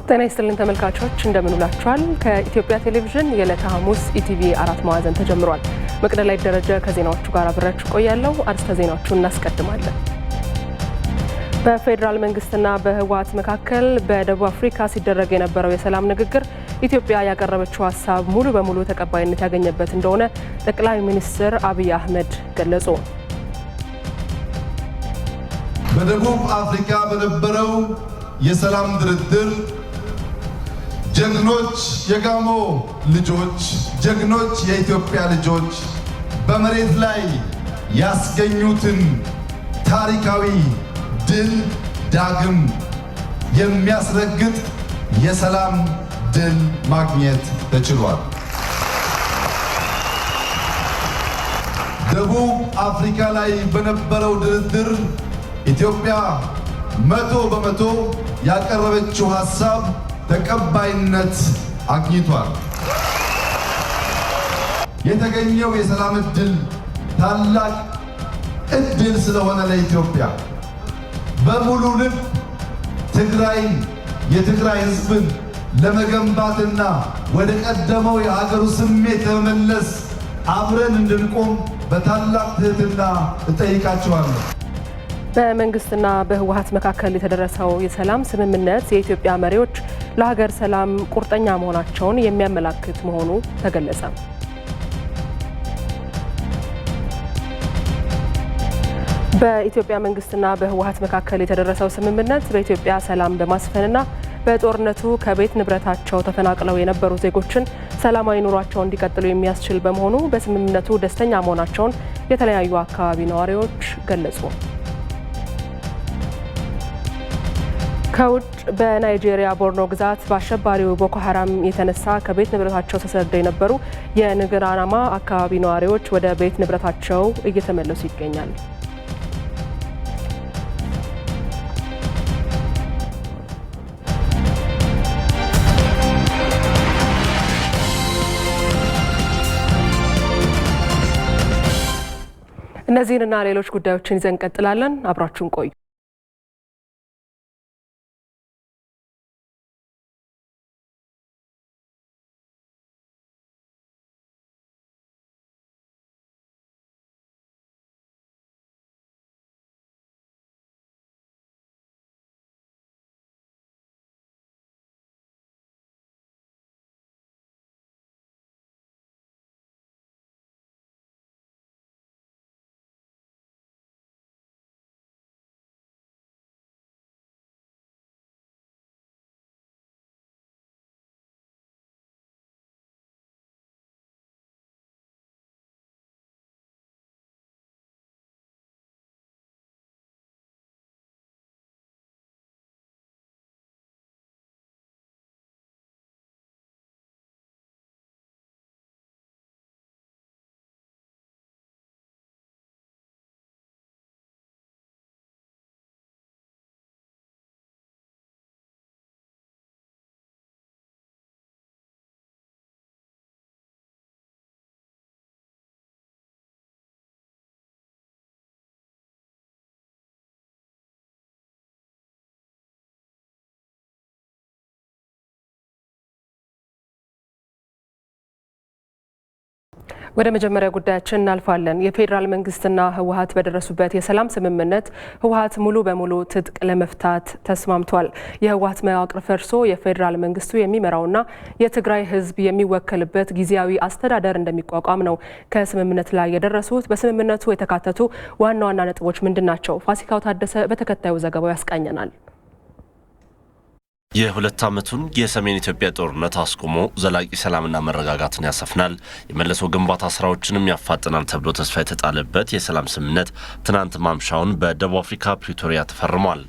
ጤና ይስጥልን ተመልካቾች እንደምን ውላችኋል። ከኢትዮጵያ ቴሌቪዥን የዕለተ ሐሙስ ኢቲቪ 4 ማዕዘን ተጀምሯል። መቅደላይ ደረጃ ከዜናዎቹ ጋር አብራችሁ ቆያለሁ። አርስተ ዜናዎቹን እናስቀድማለን። በፌደራል መንግስትና በህወሓት መካከል በደቡብ አፍሪካ ሲደረግ የነበረው የሰላም ንግግር ኢትዮጵያ ያቀረበችው ሐሳብ ሙሉ በሙሉ ተቀባይነት ያገኘበት እንደሆነ ጠቅላይ ሚኒስትር አብይ አህመድ ገለጹ። በደቡብ አፍሪካ በነበረው የሰላም ድርድር ጀግኖች የጋሞ ልጆች፣ ጀግኖች የኢትዮጵያ ልጆች በመሬት ላይ ያስገኙትን ታሪካዊ ድል ዳግም የሚያስረግጥ የሰላም ድል ማግኘት ተችሏል። ደቡብ አፍሪካ ላይ በነበረው ድርድር ኢትዮጵያ 100% ያቀረበችው ሐሳብ ተቀባይነት አግኝቷል። የተገኘው የሰላም ዕድል ታላቅ ዕድል ስለሆነ ለኢትዮጵያ በሙሉ ልብ ትግራይን የትግራይ ሕዝብን ለመገንባትና ወደ ቀደመው የሀገሩ ስሜት ለመመለስ አብረን እንድንቆም በታላቅ ትህትና እጠይቃችኋለሁ። በመንግስትና በህወሓት መካከል የተደረሰው የሰላም ስምምነት የኢትዮጵያ መሪዎች ለሀገር ሰላም ቁርጠኛ መሆናቸውን የሚያመላክት መሆኑ ተገለጸ። በኢትዮጵያ መንግስትና በህወሓት መካከል የተደረሰው ስምምነት በኢትዮጵያ ሰላም በማስፈንና በጦርነቱ ከቤት ንብረታቸው ተፈናቅለው የነበሩ ዜጎችን ሰላማዊ ኑሯቸውን እንዲቀጥሉ የሚያስችል በመሆኑ በስምምነቱ ደስተኛ መሆናቸውን የተለያዩ አካባቢ ነዋሪዎች ገለጹ። ከውጭ በናይጄሪያ ቦርኖ ግዛት በአሸባሪው ቦኮ ሐራም የተነሳ ከቤት ንብረታቸው ተሰደው የነበሩ የንግራናማ አካባቢ ነዋሪዎች ወደ ቤት ንብረታቸው እየተመለሱ ይገኛል። እነዚህንና ሌሎች ጉዳዮችን ይዘን እንቀጥላለን። አብራችሁን ቆዩ። ወደ መጀመሪያ ጉዳያችን እናልፋለን። የፌደራል መንግስትና ህወሓት በደረሱበት የሰላም ስምምነት ህወሓት ሙሉ በሙሉ ትጥቅ ለመፍታት ተስማምቷል። የህወሓት መዋቅር ፈርሶ የፌደራል መንግስቱ የሚመራውና የትግራይ ህዝብ የሚወከልበት ጊዜያዊ አስተዳደር እንደሚቋቋም ነው ከስምምነት ላይ የደረሱት። በስምምነቱ የተካተቱ ዋና ዋና ነጥቦች ምንድናቸው? ፋሲካው ታደሰ በተከታዩ ዘገባው ያስቃኘናል። የሁለት ዓመቱን የሰሜን ኢትዮጵያ ጦርነት አስቆሞ ዘላቂ ሰላምና መረጋጋትን ያሰፍናል፣ የመልሶ ግንባታ ስራዎችንም ያፋጥናል ተብሎ ተስፋ የተጣለበት የሰላም ስምምነት ትናንት ማምሻውን በደቡብ አፍሪካ ፕሪቶሪያ ተፈርሟል።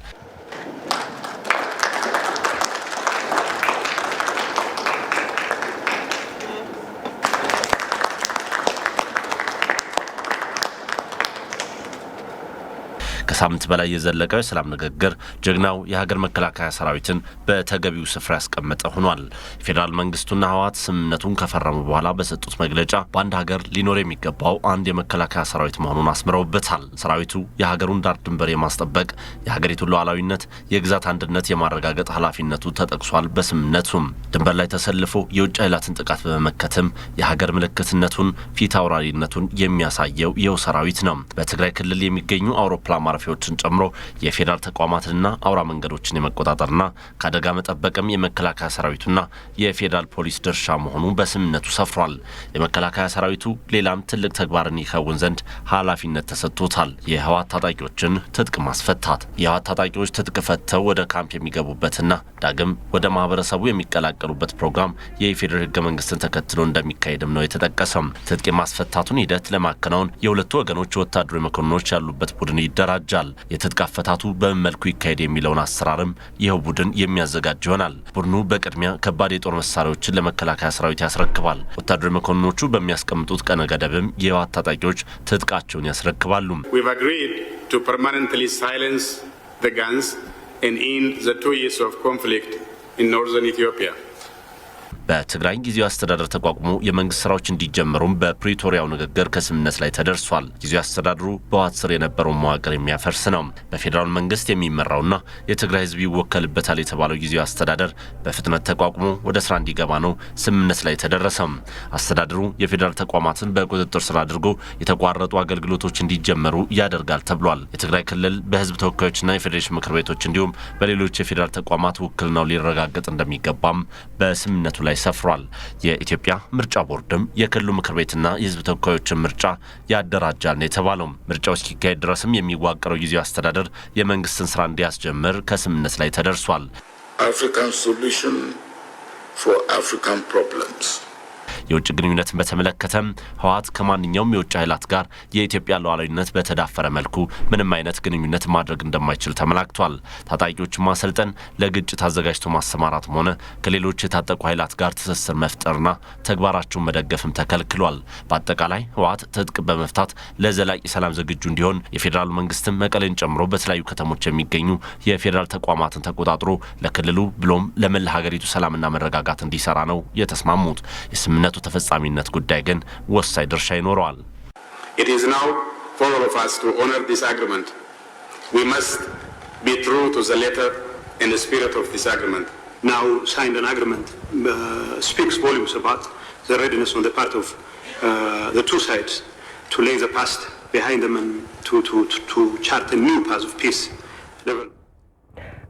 ከሳምንት በላይ የዘለቀው የሰላም ንግግር ጀግናው የሀገር መከላከያ ሰራዊትን በተገቢው ስፍራ ያስቀመጠ ሆኗል። ፌዴራል መንግስቱና ህወሓት ስምምነቱን ከፈረሙ በኋላ በሰጡት መግለጫ በአንድ ሀገር ሊኖር የሚገባው አንድ የመከላከያ ሰራዊት መሆኑን አስምረውበታል። ሰራዊቱ የሀገሩን ዳር ድንበር የማስጠበቅ የሀገሪቱን ሉዓላዊነት፣ የግዛት አንድነት የማረጋገጥ ኃላፊነቱ ተጠቅሷል። በስምምነቱም ድንበር ላይ ተሰልፎ የውጭ ኃይላትን ጥቃት በመመከትም የሀገር ምልክትነቱን ፊት አውራሪነቱን የሚያሳየው ይኸው ሰራዊት ነው። በትግራይ ክልል የሚገኙ አውሮፕላን ማረፊያዎችን ጨምሮ የፌዴራል ተቋማትንና አውራ መንገዶችን የመቆጣጠርና ከአደጋ መጠበቅም የመከላከያ ሰራዊቱና የፌዴራል ፖሊስ ድርሻ መሆኑ በስምምነቱ ሰፍሯል። የመከላከያ ሰራዊቱ ሌላም ትልቅ ተግባርን ይከውን ዘንድ ኃላፊነት ተሰጥቶታል። የህወሓት ታጣቂዎችን ትጥቅ ማስፈታት። የህወሓት ታጣቂዎች ትጥቅ ፈተው ወደ ካምፕ የሚገቡበትና ዳግም ወደ ማህበረሰቡ የሚቀላቀሉበት ፕሮግራም የኢፌዴሪ ህገ መንግስትን ተከትሎ እንደሚካሄድም ነው የተጠቀሰው። ትጥቅ የማስፈታቱን ሂደት ለማከናወን የሁለቱ ወገኖች ወታደራዊ መኮንኖች ያሉበት ቡድን ይደራጃል። የትጥቅ አፈታቱ በምን መልኩ ይካሄድ የሚለውን አሰራርም ይኸው ቡድን የሚያዘጋጅ ይሆናል። ቡድኑ በቅድሚያ ከባድ የጦር መሳሪያዎችን ለመከላከያ ሰራዊት ያስረክባል። ወታደራዊ መኮንኖቹ በሚያስቀምጡት ቀነ ገደብም የህወሓት ታጣቂዎች ትጥቃቸውን ያስረክባሉ። We've agreed to permanently silence the guns and end the 2 years of conflict in northern Ethiopia. በትግራይ ጊዜያዊ አስተዳደር ተቋቁሞ የመንግስት ስራዎች እንዲጀመሩም በፕሪቶሪያው ንግግር ከስምምነት ላይ ተደርሷል። ጊዜያዊ አስተዳደሩ በህወሓት ስር የነበረውን መዋቅር የሚያፈርስ ነው። በፌዴራል መንግስት የሚመራውና የትግራይ ህዝብ ይወከልበታል የተባለው ጊዜያዊ አስተዳደር በፍጥነት ተቋቁሞ ወደ ስራ እንዲገባ ነው ስምምነት ላይ ተደረሰም። አስተዳደሩ የፌዴራል ተቋማትን በቁጥጥር ስር አድርጎ የተቋረጡ አገልግሎቶች እንዲጀመሩ ያደርጋል ተብሏል። የትግራይ ክልል በህዝብ ተወካዮችና የፌዴሬሽን ምክር ቤቶች እንዲሁም በሌሎች የፌዴራል ተቋማት ውክልናው ሊረጋገጥ እንደሚገባም በስምምነቱ ላይ ሰፍሯል። የኢትዮጵያ ምርጫ ቦርድም የክልሉ ምክር ቤትና የህዝብ ተወካዮችን ምርጫ ያደራጃል ነው የተባለው። ምርጫው እስኪካሄድ ድረስም የሚዋቀረው ጊዜያዊ አስተዳደር የመንግስትን ስራ እንዲያስጀምር ከስምምነት ላይ ተደርሷል። African solution for African problems. የውጭ ግንኙነትን በተመለከተም ህወሓት ከማንኛውም የውጭ ኃይላት ጋር የኢትዮጵያ ሉዓላዊነት በተዳፈረ መልኩ ምንም አይነት ግንኙነት ማድረግ እንደማይችል ተመላክቷል። ታጣቂዎችን ማሰልጠን፣ ለግጭት አዘጋጅቶ ማሰማራትም ሆነ ከሌሎች የታጠቁ ኃይላት ጋር ትስስር መፍጠርና ተግባራቸውን መደገፍም ተከልክሏል። በአጠቃላይ ህወሓት ትጥቅ በመፍታት ለዘላቂ ሰላም ዝግጁ እንዲሆን የፌዴራሉ መንግስትም መቀሌን ጨምሮ በተለያዩ ከተሞች የሚገኙ የፌዴራል ተቋማትን ተቆጣጥሮ ለክልሉ ብሎም ለመላ ሀገሪቱ ሰላምና መረጋጋት እንዲሰራ ነው የተስማሙት። የስምምነቱ ተፈጻሚነት ጉዳይ ግን ወሳኝ ድርሻ ይኖረዋል። It is now for all of us to honor this agreement. We must be true to the letter and the spirit of this agreement. Now signed an agreement speaks volumes about the readiness on the part of the two sides to lay the past behind them and to chart a new path of peace.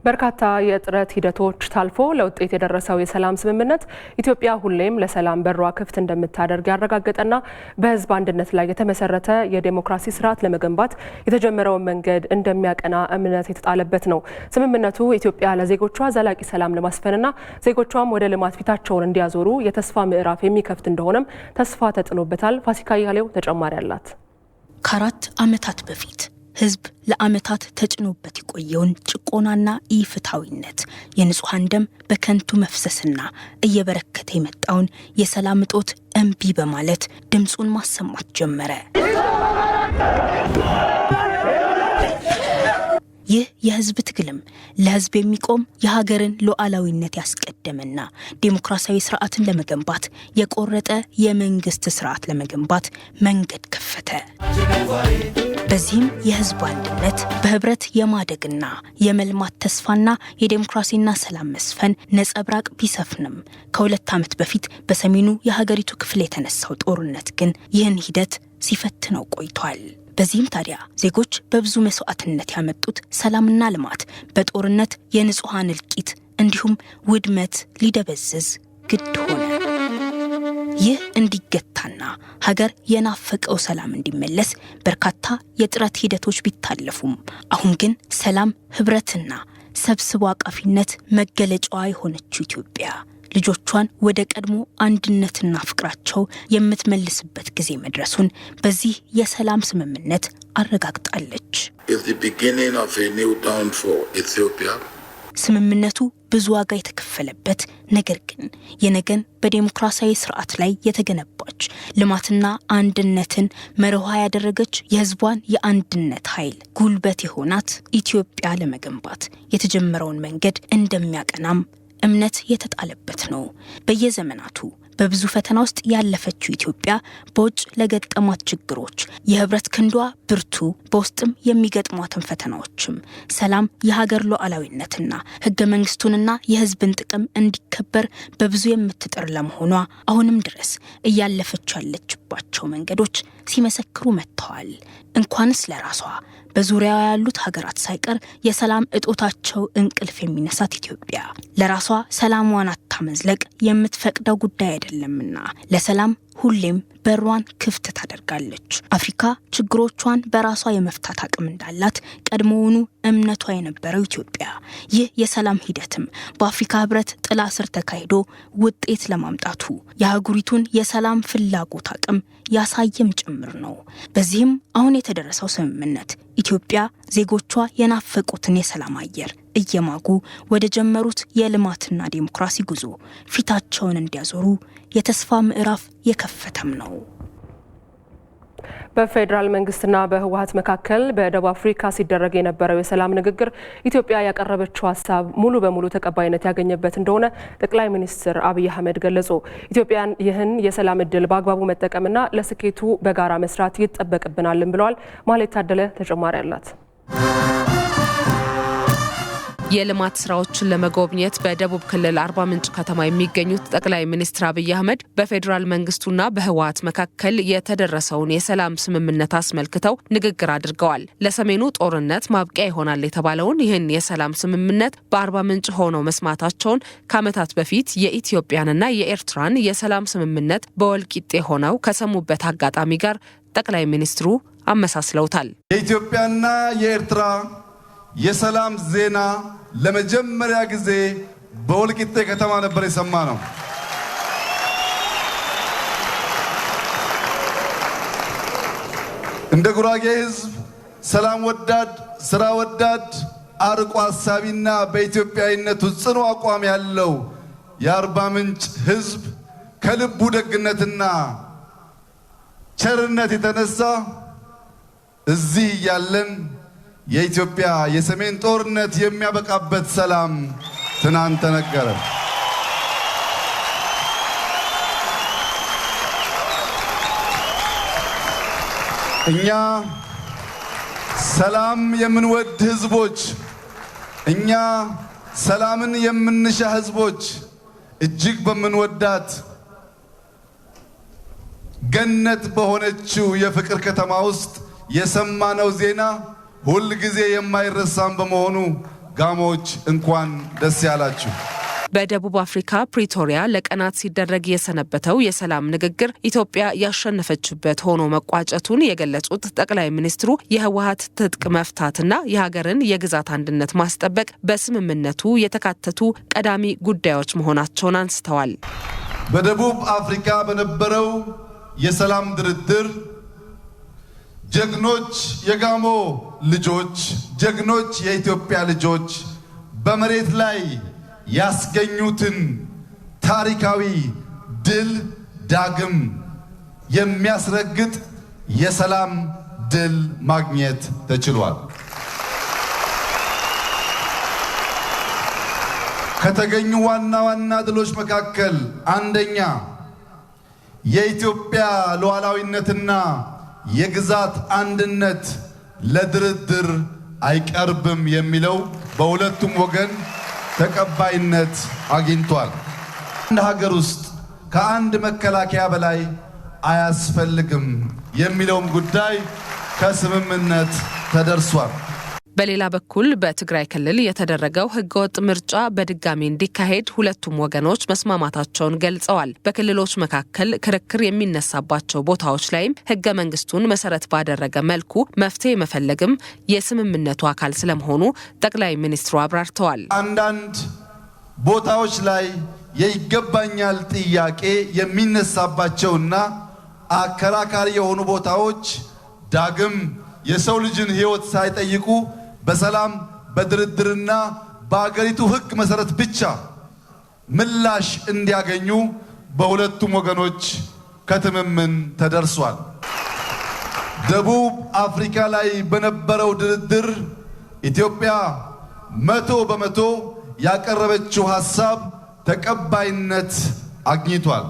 በርካታ የጥረት ሂደቶች ታልፎ ለውጤት የደረሰው የሰላም ስምምነት ኢትዮጵያ ሁሌም ለሰላም በሯ ክፍት እንደምታደርግ ያረጋገጠና በህዝብ አንድነት ላይ የተመሰረተ የዴሞክራሲ ስርዓት ለመገንባት የተጀመረውን መንገድ እንደሚያቀና እምነት የተጣለበት ነው። ስምምነቱ ኢትዮጵያ ለዜጎቿ ዘላቂ ሰላም ለማስፈንና ዜጎቿም ወደ ልማት ፊታቸውን እንዲያዞሩ የተስፋ ምዕራፍ የሚከፍት እንደሆነም ተስፋ ተጥሎበታል። ፋሲካ ያሌው ተጨማሪ አላት። ከ4 ዓመታት በፊት ህዝብ ለዓመታት ተጭኖበት የቆየውን ጭቆናና ኢፍትሐዊነት፣ የንጹሃን ደም በከንቱ መፍሰስና እየበረከተ የመጣውን የሰላም እጦት እምቢ በማለት ድምጹን ማሰማት ጀመረ። ይህ የህዝብ ትግልም ለህዝብ የሚቆም የሀገርን ሉዓላዊነት ያስቀደመና ዴሞክራሲያዊ ስርዓትን ለመገንባት የቆረጠ የመንግስት ስርዓት ለመገንባት መንገድ ከፈተ። በዚህም የህዝብ አንድነት በህብረት የማደግና የመልማት ተስፋና የዴሞክራሲና ሰላም መስፈን ነጸብራቅ ቢሰፍንም ከ2 ዓመት በፊት በሰሜኑ የሀገሪቱ ክፍል የተነሳው ጦርነት ግን ይህን ሂደት ሲፈትነው ቆይቷል። በዚህም ታዲያ ዜጎች በብዙ መስዋዕትነት ያመጡት ሰላምና ልማት በጦርነት የንጹሃን እልቂት እንዲሁም ውድመት ሊደበዝዝ ግድ ሆነ። ይህ እንዲገታና ሀገር የናፈቀው ሰላም እንዲመለስ በርካታ የጥረት ሂደቶች ቢታለፉም አሁን ግን ሰላም፣ ህብረትና ሰብስቦ አቃፊነት መገለጫዋ የሆነችው ኢትዮጵያ ልጆቿን ወደ ቀድሞ አንድነትና ፍቅራቸው የምትመልስበት ጊዜ መድረሱን በዚህ የሰላም ስምምነት አረጋግጣለች። It's the beginning of a new dawn for Ethiopia. ስምምነቱ ብዙ ዋጋ የተከፈለበት ነገር ግን የነገን በዲሞክራሲያዊ ስርዓት ላይ የተገነባች ልማትና አንድነትን መርሃ ያደረገች የህዝቧን የአንድነት ኃይል ጉልበት የሆናት ኢትዮጵያ ለመገንባት የተጀመረውን መንገድ እንደሚያቀናም እምነት የተጣለበት ነው። በየዘመናቱ በብዙ ፈተና ውስጥ ያለፈችው ኢትዮጵያ በውጭ ለገጠሟት ችግሮች የህብረት ክንዷ ብርቱ፣ በውስጥም የሚገጥሟትን ፈተናዎችም ሰላም፣ የሀገር ሉዓላዊነትና ህገ መንግስቱንና የህዝብን ጥቅም እንዲከበር በብዙ የምትጥር ለመሆኗ አሁንም ድረስ እያለፈች ያለችባቸው መንገዶች ሲመሰክሩ መጥተዋል። እንኳንስ ለራሷ በዙሪያዋ ያሉት ሀገራት ሳይቀር የሰላም እጦታቸው እንቅልፍ የሚነሳት ኢትዮጵያ ለራሷ ሰላሟን አታመዝለቅ የምትፈቅደው ጉዳይ አይደለምና ለሰላም ሁሌም በሯን ክፍት ታደርጋለች። አፍሪካ ችግሮቿን በራሷ የመፍታት አቅም እንዳላት ቀድሞውኑ እምነቷ የነበረው ኢትዮጵያ ይህ የሰላም ሂደትም በአፍሪካ ህብረት ጥላ ስር ተካሂዶ ውጤት ለማምጣቱ የአህጉሪቱን የሰላም ፍላጎት አቅም ያሳየም ጭምር ነው። በዚህም አሁን የተደረሰው ስምምነት ኢትዮጵያ ዜጎቿ የናፈቁትን የሰላም አየር እየማጉ ወደ ጀመሩት የልማትና ዲሞክራሲ ጉዞ ፊታቸውን እንዲያዞሩ የተስፋ ምዕራፍ የከፈተም ነው። በፌዴራል መንግስትና በህወሓት መካከል በደቡብ አፍሪካ ሲደረግ የነበረው የሰላም ንግግር ኢትዮጵያ ያቀረበችው ሀሳብ ሙሉ በሙሉ ተቀባይነት ያገኘበት እንደሆነ ጠቅላይ ሚኒስትር አብይ አህመድ ገለጹ። ኢትዮጵያን ይህን የሰላም እድል በአግባቡ መጠቀምና ለስኬቱ በጋራ መስራት ይጠበቅብናልም ብለዋል። ማለት ታደለ ተጨማሪ አላት። የልማት ስራዎችን ለመጎብኘት በደቡብ ክልል አርባ ምንጭ ከተማ የሚገኙት ጠቅላይ ሚኒስትር አብይ አህመድ በፌዴራል መንግስቱና በህወሓት መካከል የተደረሰውን የሰላም ስምምነት አስመልክተው ንግግር አድርገዋል። ለሰሜኑ ጦርነት ማብቂያ ይሆናል የተባለውን ይህን የሰላም ስምምነት በአርባ ምንጭ ሆነው መስማታቸውን ከዓመታት በፊት የኢትዮጵያንና የኤርትራን የሰላም ስምምነት በወልቂጤ ሆነው ከሰሙበት አጋጣሚ ጋር ጠቅላይ ሚኒስትሩ አመሳስለውታል። የኢትዮጵያና የኤርትራ የሰላም ዜና ለመጀመሪያ ጊዜ በወልቂጤ ከተማ ነበር የሰማነው። እንደ ጉራጌ ህዝብ ሰላም ወዳድ፣ ስራ ወዳድ፣ አርቆ አሳቢና በኢትዮጵያዊነቱ ጽኑ አቋም ያለው የአርባ ምንጭ ህዝብ ከልቡ ደግነትና ቸርነት የተነሳ እዚህ ያለን የኢትዮጵያ የሰሜን ጦርነት የሚያበቃበት ሰላም ትናንት ተነገረ። እኛ ሰላም የምንወድ ህዝቦች፣ እኛ ሰላምን የምንሻ ህዝቦች እጅግ በምንወዳት ገነት በሆነችው የፍቅር ከተማ ውስጥ የሰማነው ዜና ሁል ጊዜ የማይረሳም በመሆኑ ጋሞች እንኳን ደስ ያላችሁ። በደቡብ አፍሪካ ፕሪቶሪያ ለቀናት ሲደረግ የሰነበተው የሰላም ንግግር ኢትዮጵያ ያሸነፈችበት ሆኖ መቋጨቱን የገለጹት ጠቅላይ ሚኒስትሩ የህወሓት ትጥቅ መፍታትና የሀገርን የግዛት አንድነት ማስጠበቅ በስምምነቱ የተካተቱ ቀዳሚ ጉዳዮች መሆናቸውን አንስተዋል። በደቡብ አፍሪካ በነበረው የሰላም ድርድር ጀግኖች የጋሞ ልጆች፣ ጀግኖች የኢትዮጵያ ልጆች በመሬት ላይ ያስገኙትን ታሪካዊ ድል ዳግም የሚያስረግጥ የሰላም ድል ማግኘት ተችሏል። ከተገኙ ዋና ዋና ድሎች መካከል አንደኛ የኢትዮጵያ ሉዓላዊነትና የግዛት አንድነት ለድርድር አይቀርብም የሚለው በሁለቱም ወገን ተቀባይነት አግኝቷል። አንድ ሀገር ውስጥ ከአንድ መከላከያ በላይ አያስፈልግም የሚለውም ጉዳይ ከስምምነት ተደርሷል። በሌላ በኩል በትግራይ ክልል የተደረገው ህገወጥ ምርጫ በድጋሚ እንዲካሄድ ሁለቱም ወገኖች መስማማታቸውን ገልጸዋል። በክልሎች መካከል ክርክር የሚነሳባቸው ቦታዎች ላይም ህገ መንግስቱን መሰረት ባደረገ መልኩ መፍትሄ መፈለግም የስምምነቱ አካል ስለመሆኑ ጠቅላይ ሚኒስትሩ አብራርተዋል። አንዳንድ ቦታዎች ላይ የይገባኛል ጥያቄ የሚነሳባቸውና አከራካሪ የሆኑ ቦታዎች ዳግም የሰው ልጅን ህይወት ሳይጠይቁ በሰላም በድርድርና በአገሪቱ ሕግ መሰረት ብቻ ምላሽ እንዲያገኙ በሁለቱም ወገኖች ከትምምን ተደርሷል። ደቡብ አፍሪካ ላይ በነበረው ድርድር ኢትዮጵያ 100% ያቀረበችው ሐሳብ ተቀባይነት አግኝቷል።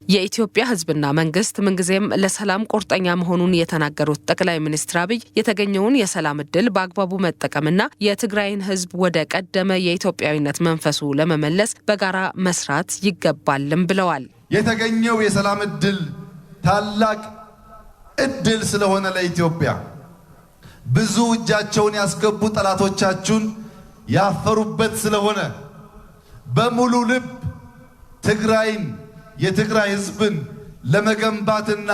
የኢትዮጵያ ሕዝብና መንግስት ምንጊዜም ለሰላም ቁርጠኛ መሆኑን የተናገሩት ጠቅላይ ሚኒስትር አብይ የተገኘውን የሰላም እድል በአግባቡ መጠቀምና የትግራይን ሕዝብ ወደ ቀደመ የኢትዮጵያዊነት መንፈሱ ለመመለስ በጋራ መስራት ይገባልም ብለዋል። የተገኘው የሰላም እድል ታላቅ እድል ስለሆነ ለኢትዮጵያ ብዙ እጃቸውን ያስገቡ ጠላቶቻችሁን ያፈሩበት ስለሆነ በሙሉ ልብ ትግራይን የትግራይ ሕዝብን ለመገንባትና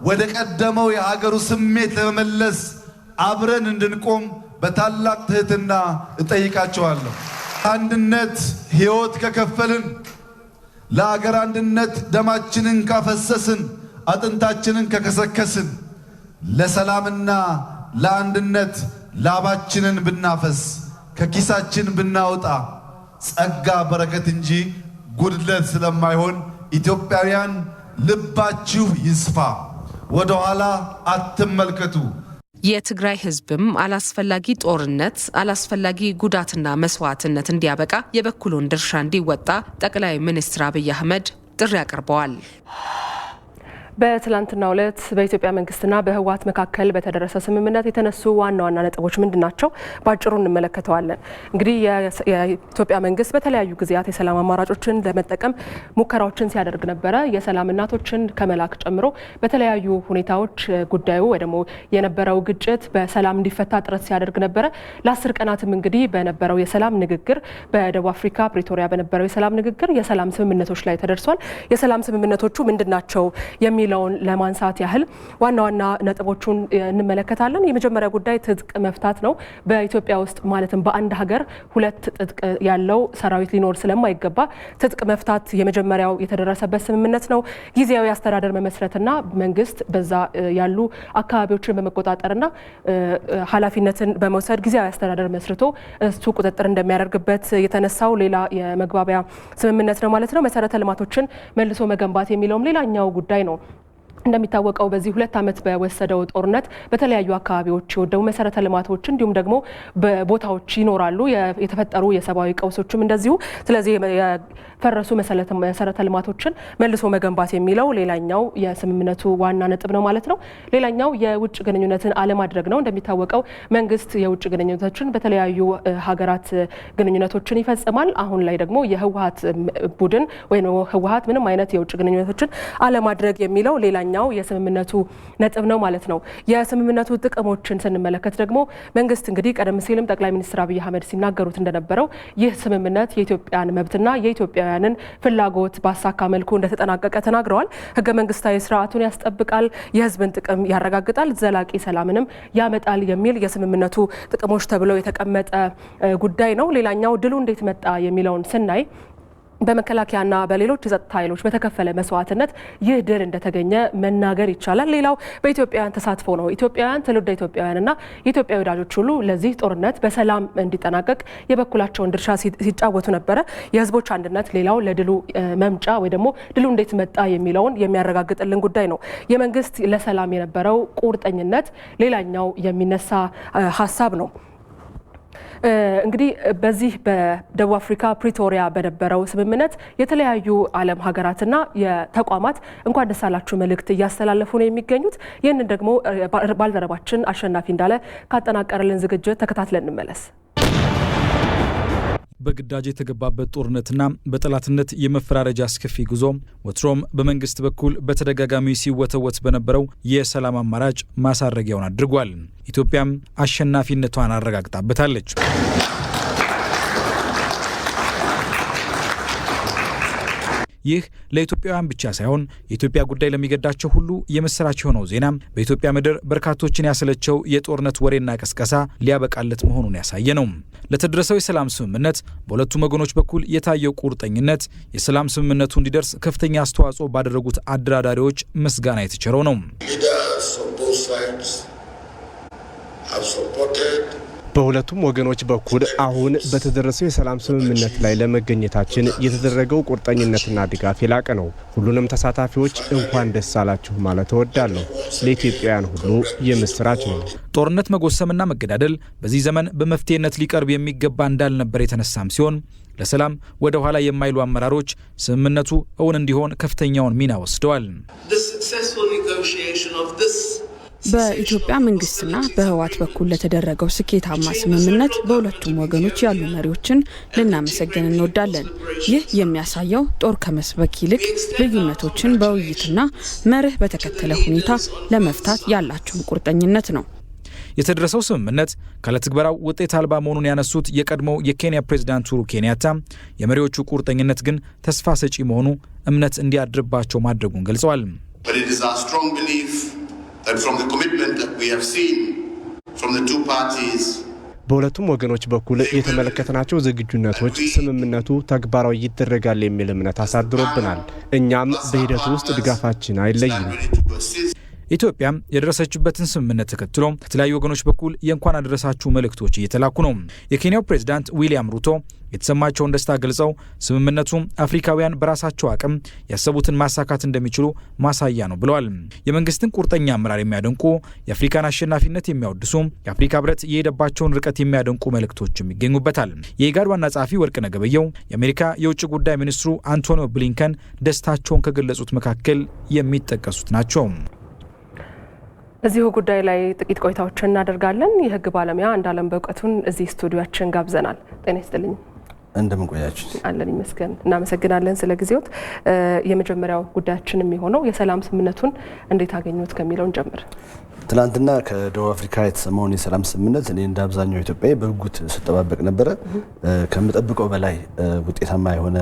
ወደ ቀደመው የሀገሩ ስሜት ለመመለስ አብረን እንድንቆም በታላቅ ትህትና እጠይቃቸዋለሁ። አንድነት ሕይወት ከከፈልን፣ ለአገር አንድነት ደማችንን ካፈሰስን፣ አጥንታችንን ከከሰከስን፣ ለሰላምና ለአንድነት ላባችንን ብናፈስ፣ ከኪሳችን ብናወጣ ጸጋ በረከት እንጂ ጉድለት ስለማይሆን ኢትዮጵያውያን ልባችሁ ይስፋ፣ ወደ ኋላ አትመልከቱ። የትግራይ ሕዝብም አላስፈላጊ ጦርነት፣ አላስፈላጊ ጉዳትና መስዋዕትነት እንዲያበቃ የበኩሉን ድርሻ እንዲወጣ ጠቅላይ ሚኒስትር አብይ አህመድ ጥሪ አቅርበዋል። በትላንትናው ዕለት በኢትዮጵያ መንግስትና በህወሓት መካከል በተደረሰ ስምምነት የተነሱ ዋና ዋና ነጥቦች ምንድናቸው? ባጭሩ እንመለከተዋለን። እንግዲህ የኢትዮጵያ መንግስት በተለያዩ ጊዜያት የሰላም አማራጮችን ለመጠቀም ሙከራዎችን ሲያደርግ ነበረ። የሰላም እናቶችን ከመላክ ጨምሮ በተለያዩ ሁኔታዎች ጉዳዩ ወይ ደግሞ የነበረው ግጭት በሰላም እንዲፈታ ጥረት ሲያደርግ ነበረ። ለ10 ቀናትም እንግዲህ በነበረው የሰላም ንግግር በደቡብ አፍሪካ ፕሪቶሪያ በነበረው የሰላም ንግግር የሰላም ስምምነቶች ላይ ተደርሷል። የሰላም ስምምነቶቹ ምንድናቸው የሚለውን ለማንሳት ያህል ዋና ዋና ነጥቦቹን እንመለከታለን። የመጀመሪያ ጉዳይ ትጥቅ መፍታት ነው። በኢትዮጵያ ውስጥ ማለትም በአንድ ሀገር ሁለት ትጥቅ ያለው ሰራዊት ሊኖር ስለማይገባ ትጥቅ መፍታት የመጀመሪያው የተደረሰበት ስምምነት ነው። ጊዜያዊ አስተዳደር መመስረትና መንግስት በዛ ያሉ አካባቢዎችን በመቆጣጠርና ኃላፊነትን በመውሰድ ጊዜያዊ አስተዳደር መስርቶ እሱ ቁጥጥር እንደሚያደርግበት የተነሳው ሌላ የመግባቢያ ስምምነት ነው ማለት ነው። መሰረተ ልማቶችን መልሶ መገንባት የሚለውም ሌላኛው ጉዳይ ነው። እንደሚታወቀው በዚህ 2 ዓመት በወሰደው ጦርነት በተለያዩ አካባቢዎች የወደሙ መሰረተ ልማቶች እንዲሁም ደግሞ በቦታዎች ይኖራሉ፣ የተፈጠሩ የሰብአዊ ቀውሶችም እንደዚሁ። ስለዚህ የፈረሱ መሰረተ ልማቶችን መልሶ መገንባት የሚለው ሌላኛው የስምምነቱ ዋና ነጥብ ነው ማለት ነው። ሌላኛው የውጭ ግንኙነትን አለማድረግ ነው። እንደሚታወቀው መንግስት የውጭ ግንኙነቶችን በተለያዩ ሀገራት ግንኙነቶችን ይፈጽማል። አሁን ላይ ደግሞ የህወሓት ቡድን ወይ ህወሓት ምንም አይነት የውጭ ግንኙነቶችን አለማድረግ የሚለው ሌላኛው የስምምነቱ ነጥብ ነው ማለት ነው። የስምምነቱ ጥቅሞችን ስንመለከት ደግሞ መንግስት እንግዲህ ቀደም ሲልም ጠቅላይ ሚኒስትር አብይ አህመድ ሲናገሩት እንደነበረው ይህ ስምምነት የኢትዮጵያን መብትና የኢትዮጵያውያንን ፍላጎት ባሳካ መልኩ እንደተጠናቀቀ ተናግረዋል። ህገ መንግስታዊ ስርዓቱን ያስጠብቃል፣ የህዝብን ጥቅም ያረጋግጣል፣ ዘላቂ ሰላምንም ያመጣል የሚል የስምምነቱ ጥቅሞች ተብለው የተቀመጠ ጉዳይ ነው። ሌላኛው ድሉ እንዴት መጣ የሚለውን ስናይ በመከላከያና በሌሎች የጸጥታ ኃይሎች በተከፈለ መስዋዕትነት ይህ ድል እንደተገኘ መናገር ይቻላል። ሌላው በኢትዮጵያውያን ተሳትፎ ነው። ኢትዮጵያውያን፣ ትውልደ ኢትዮጵያውያንና የኢትዮጵያ ወዳጆች ሁሉ ለዚህ ጦርነት በሰላም እንዲጠናቀቅ የበኩላቸውን ድርሻ ሲጫወቱ ነበረ። የህዝቦች አንድነት ሌላው ለድሉ መምጫ ወይ ደግሞ ድሉ እንዴት መጣ የሚለውን የሚያረጋግጥልን ጉዳይ ነው። የመንግስት ለሰላም የነበረው ቁርጠኝነት ሌላኛው የሚነሳ ሀሳብ ነው። እንግዲህ በዚህ በደቡብ አፍሪካ ፕሪቶሪያ በነበረው ስምምነት የተለያዩ ዓለም ሀገራትና የተቋማት እንኳን ደስ አላችሁ መልእክት እያስተላለፉ ነው የሚገኙት። ይህንን ደግሞ ባልደረባችን አሸናፊ እንዳለ ካጠናቀረልን ዝግጅት ተከታትለን እንመለስ። በግዳጅ የተገባበት ጦርነትና በጠላትነት የመፈራረጃ አስከፊ ጉዞ ወትሮም በመንግስት በኩል በተደጋጋሚ ሲወተወት በነበረው የሰላም አማራጭ ማሳረጊያውን አድርጓል። ኢትዮጵያም አሸናፊነቷን አረጋግጣበታለች። ይህ ለኢትዮጵያውያን ብቻ ሳይሆን የኢትዮጵያ ጉዳይ ለሚገዳቸው ሁሉ የምስራች የሆነው ዜና በኢትዮጵያ ምድር በርካቶችን ያሰለቸው የጦርነት ወሬና ቀስቀሳ ሊያበቃለት መሆኑን ያሳየ ነው። ለተደረሰው የሰላም ስምምነት በሁለቱም ወገኖች በኩል የታየው ቁርጠኝነት የሰላም ስምምነቱ እንዲደርስ ከፍተኛ አስተዋጽኦ ባደረጉት አደራዳሪዎች ምስጋና የተቸረው ነው። በሁለቱም ወገኖች በኩል አሁን በተደረሰው የሰላም ስምምነት ላይ ለመገኘታችን የተደረገው ቁርጠኝነትና ድጋፍ የላቀ ነው። ሁሉንም ተሳታፊዎች እንኳን ደስ አላችሁ ማለት እወዳለሁ። ለኢትዮጵያውያን ሁሉ የምስራች ነው። ጦርነት መጎሰምና መገዳደል በዚህ ዘመን በመፍትሄነት ሊቀርብ የሚገባ እንዳልነበር የተነሳም ሲሆን ለሰላም ወደ ኋላ የማይሉ አመራሮች ስምምነቱ እውን እንዲሆን ከፍተኛውን ሚና ወስደዋል። በኢትዮጵያ መንግስትና በህወሓት በኩል ለተደረገው ስኬታማ ስምምነት በሁለቱም ወገኖች ያሉ መሪዎችን ልናመሰግን እንወዳለን። ይህ የሚያሳየው ጦር ከመስበክ ይልቅ ልዩነቶችን በውይይትና መርህ በተከተለ ሁኔታ ለመፍታት ያላቸውን ቁርጠኝነት ነው። የተደረሰው ስምምነት ካለትግበራው ውጤት አልባ መሆኑን ያነሱት የቀድሞው የኬንያ ፕሬዝዳንት ኡሁሩ ኬንያታ የመሪዎቹ ቁርጠኝነት ግን ተስፋ ሰጪ መሆኑ እምነት እንዲያድርባቸው ማድረጉን ገልጸዋል። በሁለቱም ወገኖች በኩል የተመለከትናቸው ዝግጁነቶች ስምምነቱ ተግባራዊ ይደረጋል የሚል እምነት አሳድሮብናል። እኛም በሂደቱ ውስጥ ድጋፋችን አይለይም። ኢትዮጵያ የደረሰችበትን ስምምነት ተከትሎ ከተለያዩ ወገኖች በኩል የእንኳን አደረሳችሁ መልእክቶች እየተላኩ ነው። የኬንያው ፕሬዝዳንት ዊሊያም ሩቶ የተሰማቸውን ደስታ ገልጸው ስምምነቱ አፍሪካውያን በራሳቸው አቅም ያሰቡትን ማሳካት እንደሚችሉ ማሳያ ነው ብለዋል። የመንግስትን ቁርጠኛ አመራር የሚያደንቁ፣ የአፍሪካን አሸናፊነት የሚያወድሱ፣ የአፍሪካ ህብረት የሄደባቸውን ርቀት የሚያደንቁ መልእክቶችም ይገኙበታል። የኢጋድ ዋና ጸሐፊ ወርቅነህ ገበየሁ የአሜሪካ የውጭ ጉዳይ ሚኒስትሩ አንቶኒ ብሊንከን ደስታቸውን ከገለጹት መካከል የሚጠቀሱት ናቸው። እዚሁ ጉዳይ ላይ ጥቂት ቆይታዎችን እናደርጋለን። የህግ ባለሙያ አንዳለም በእውቀቱን እዚህ ስቱዲዮአችን ጋብዘናል። ጤና ይስጥልኝ። እንደምን ቆያችሁ? አለን ይመስገን። እናመሰግናለን ስለ ጊዜዎት። የመጀመሪያው ጉዳያችን የሚሆነው የሰላም ስምምነቱን እንዴት አገኙት ከሚለውን ጀምር። ትናንትና ከደቡብ አፍሪካ የተሰማውን የሰላም ስምምነት እኔ እንደ አብዛኛው ኢትዮጵያዊ በጉጉት ስጠባበቅ ነበረ። ከምጠብቀው በላይ ውጤታማ የሆነ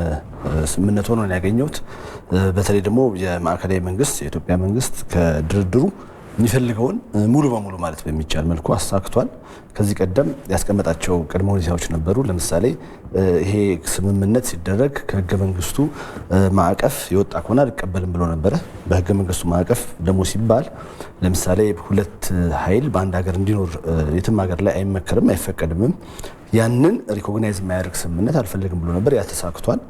ስምምነት ሆኖ ነው ያገኘሁት። በተለይ ደግሞ የማዕከላዊ መንግስት የኢትዮጵያ መንግስት ከድርድሩ የሚፈልገውን ሙሉ በሙሉ ማለት በሚቻል መልኩ አሳክቷል። ከዚህ ቀደም ያስቀመጣቸው ቅድመ ሁኔታዎች ነበሩ። ለምሳሌ ይሄ ስምምነት ሲደረግ ከህገ መንግስቱ ማዕቀፍ የወጣ ከሆነ አልቀበልም ብሎ ነበረ። በህገ መንግስቱ ማዕቀፍ ደግሞ ሲባል ለምሳሌ ሁለት ኃይል በአንድ ሀገር እንዲኖር የትም ሀገር ላይ አይመከርም አይፈቀድምም። ያንን ሪኮግናይዝ የማያደርግ ስምምነት አልፈልግም ብሎ ነበር። ያ ተሳክቷል።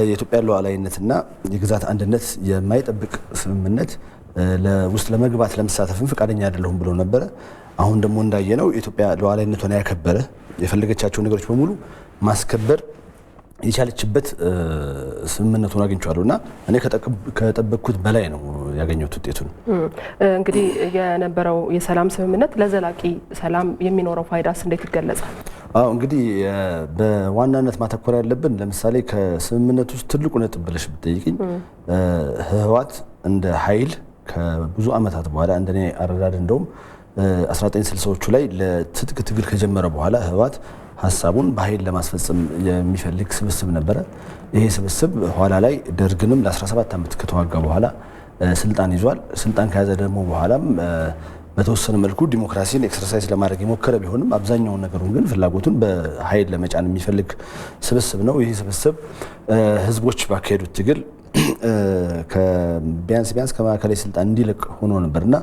የኢትዮጵያ ሉዓላዊነትና የግዛት አንድነት የማይጠብቅ ስምምነት ለውስጥ ለመግባት ለመሳተፍም ፈቃደኛ አይደለሁም ብሎ ነበረ። አሁን ደግሞ እንዳየነው የኢትዮጵያ ሉዓላዊነቷን ያከበረ የፈለገቻቸው ነገሮች በሙሉ ማስከበር የቻለችበት ስምምነቱን አግኝቻለሁ እና እኔ ከጠበቅኩት በላይ ነው ያገኘሁት ውጤቱን። እንግዲህ የነበረው የሰላም ስምምነት ለዘላቂ ሰላም የሚኖረው ፋይዳስ እንዴት ይገለጻል? አዎ እንግዲህ በዋናነት ማተኮር ያለብን ለምሳሌ ከስምምነቱ ውስጥ ትልቁ ነጥብ ብለሽ ብትጠይቅኝ ህወሓት እንደ ኃይል ከብዙ ዓመታት በኋላ እንደኔ አረዳድ እንደውም 1960ዎቹ ላይ ለትጥቅ ትግል ከጀመረ በኋላ ህወሓት ሀሳቡን በኃይል ለማስፈጸም የሚፈልግ ስብስብ ነበረ። ይሄ ስብስብ ኋላ ላይ ደርግንም ለ17 ዓመት ከተዋጋ በኋላ ስልጣን ይዟል። ስልጣን ከያዘ ደግሞ በኋላም በተወሰነ መልኩ ዲሞክራሲን ኤክሰርሳይዝ ለማድረግ የሞከረ ቢሆንም አብዛኛውን ነገሩን ግን ፍላጎቱን በኃይል ለመጫን የሚፈልግ ስብስብ ነው። ይህ ስብስብ ህዝቦች ባካሄዱት ትግል ቢያንስ ከማዕከላዊ ስልጣን እንዲለቅ ሆኖ ነበርና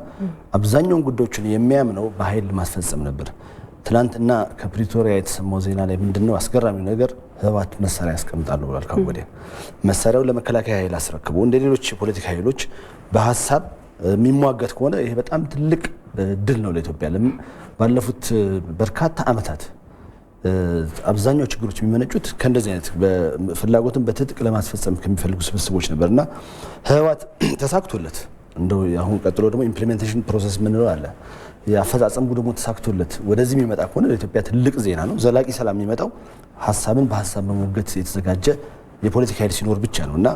አብዛኛውን ጉዳዮችን የሚያምነው በኃይል ማስፈጸም ነበር። ትናንትና ከፕሪቶሪያ የተሰማው ዜና ላይ ምንድነው አስገራሚው ነገር? ህወሓት መሳሪያ ያስቀምጣሉ ብሏል። ካወደ መሳሪያውን ለመከላከያ ኃይል አስረክቦ እንደ ሌሎች የፖለቲካ ኃይሎች በሀሳብ የሚሟገት ከሆነ ይሄ በጣም ትልቅ ድል ነው ለኢትዮጵያ። ለምን ባለፉት በርካታ ዓመታት አብዛኛው ችግሮች የሚመነጩት ከእንደዚህ አይነት ፍላጎትን በትጥቅ ለማስፈጸም ከሚፈልጉ ስብስቦች ነበርና ህወሓት ተሳክቶለት እንደው አሁን ቀጥሎ ደግሞ ኢምፕሊሜንቴሽን ፕሮሰስ ምንለው አለ። የአፈጻጸሙ ደግሞ ተሳክቶለት ወደዚህ የሚመጣ ከሆነ ለኢትዮጵያ ትልቅ ዜና ነው። ዘላቂ ሰላም የሚመጣው ሀሳብን በሀሳብ መሞገት የተዘጋጀ የፖለቲካ ኃይል ሲኖር ብቻ ነው እና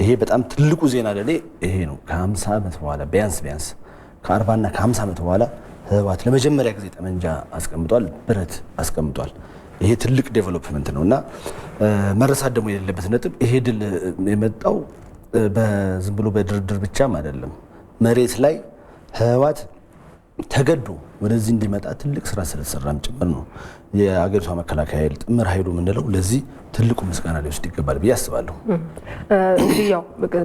ይሄ በጣም ትልቁ ዜና ለኔ ይሄ ነው። ከ50 ዓመት በኋላ ቢያንስ ከ40 እና ከ50 ዓመት በኋላ ህወሓት ለመጀመሪያ ጊዜ ጠመንጃ አስቀምጧል፣ ብረት አስቀምጧል። ይሄ ትልቅ ዴቨሎፕመንት ነው እና መረሳት ደግሞ የሌለበት ነጥብ ይሄ ድል የመጣው ዝም ብሎ በድርድር ብቻም አይደለም። መሬት ላይ ህወሓት ተገዶ ወደዚህ እንዲመጣ ትልቅ ስራ ስለተሰራም ጭምር ነው። የአገሪቷ መከላከያ ኃይል ጥምር ኃይሉ ምንለው ለዚህ ትልቁ ምስጋና ሊወስድ ይገባል ብዬ አስባለሁ። እንግዲህ ያው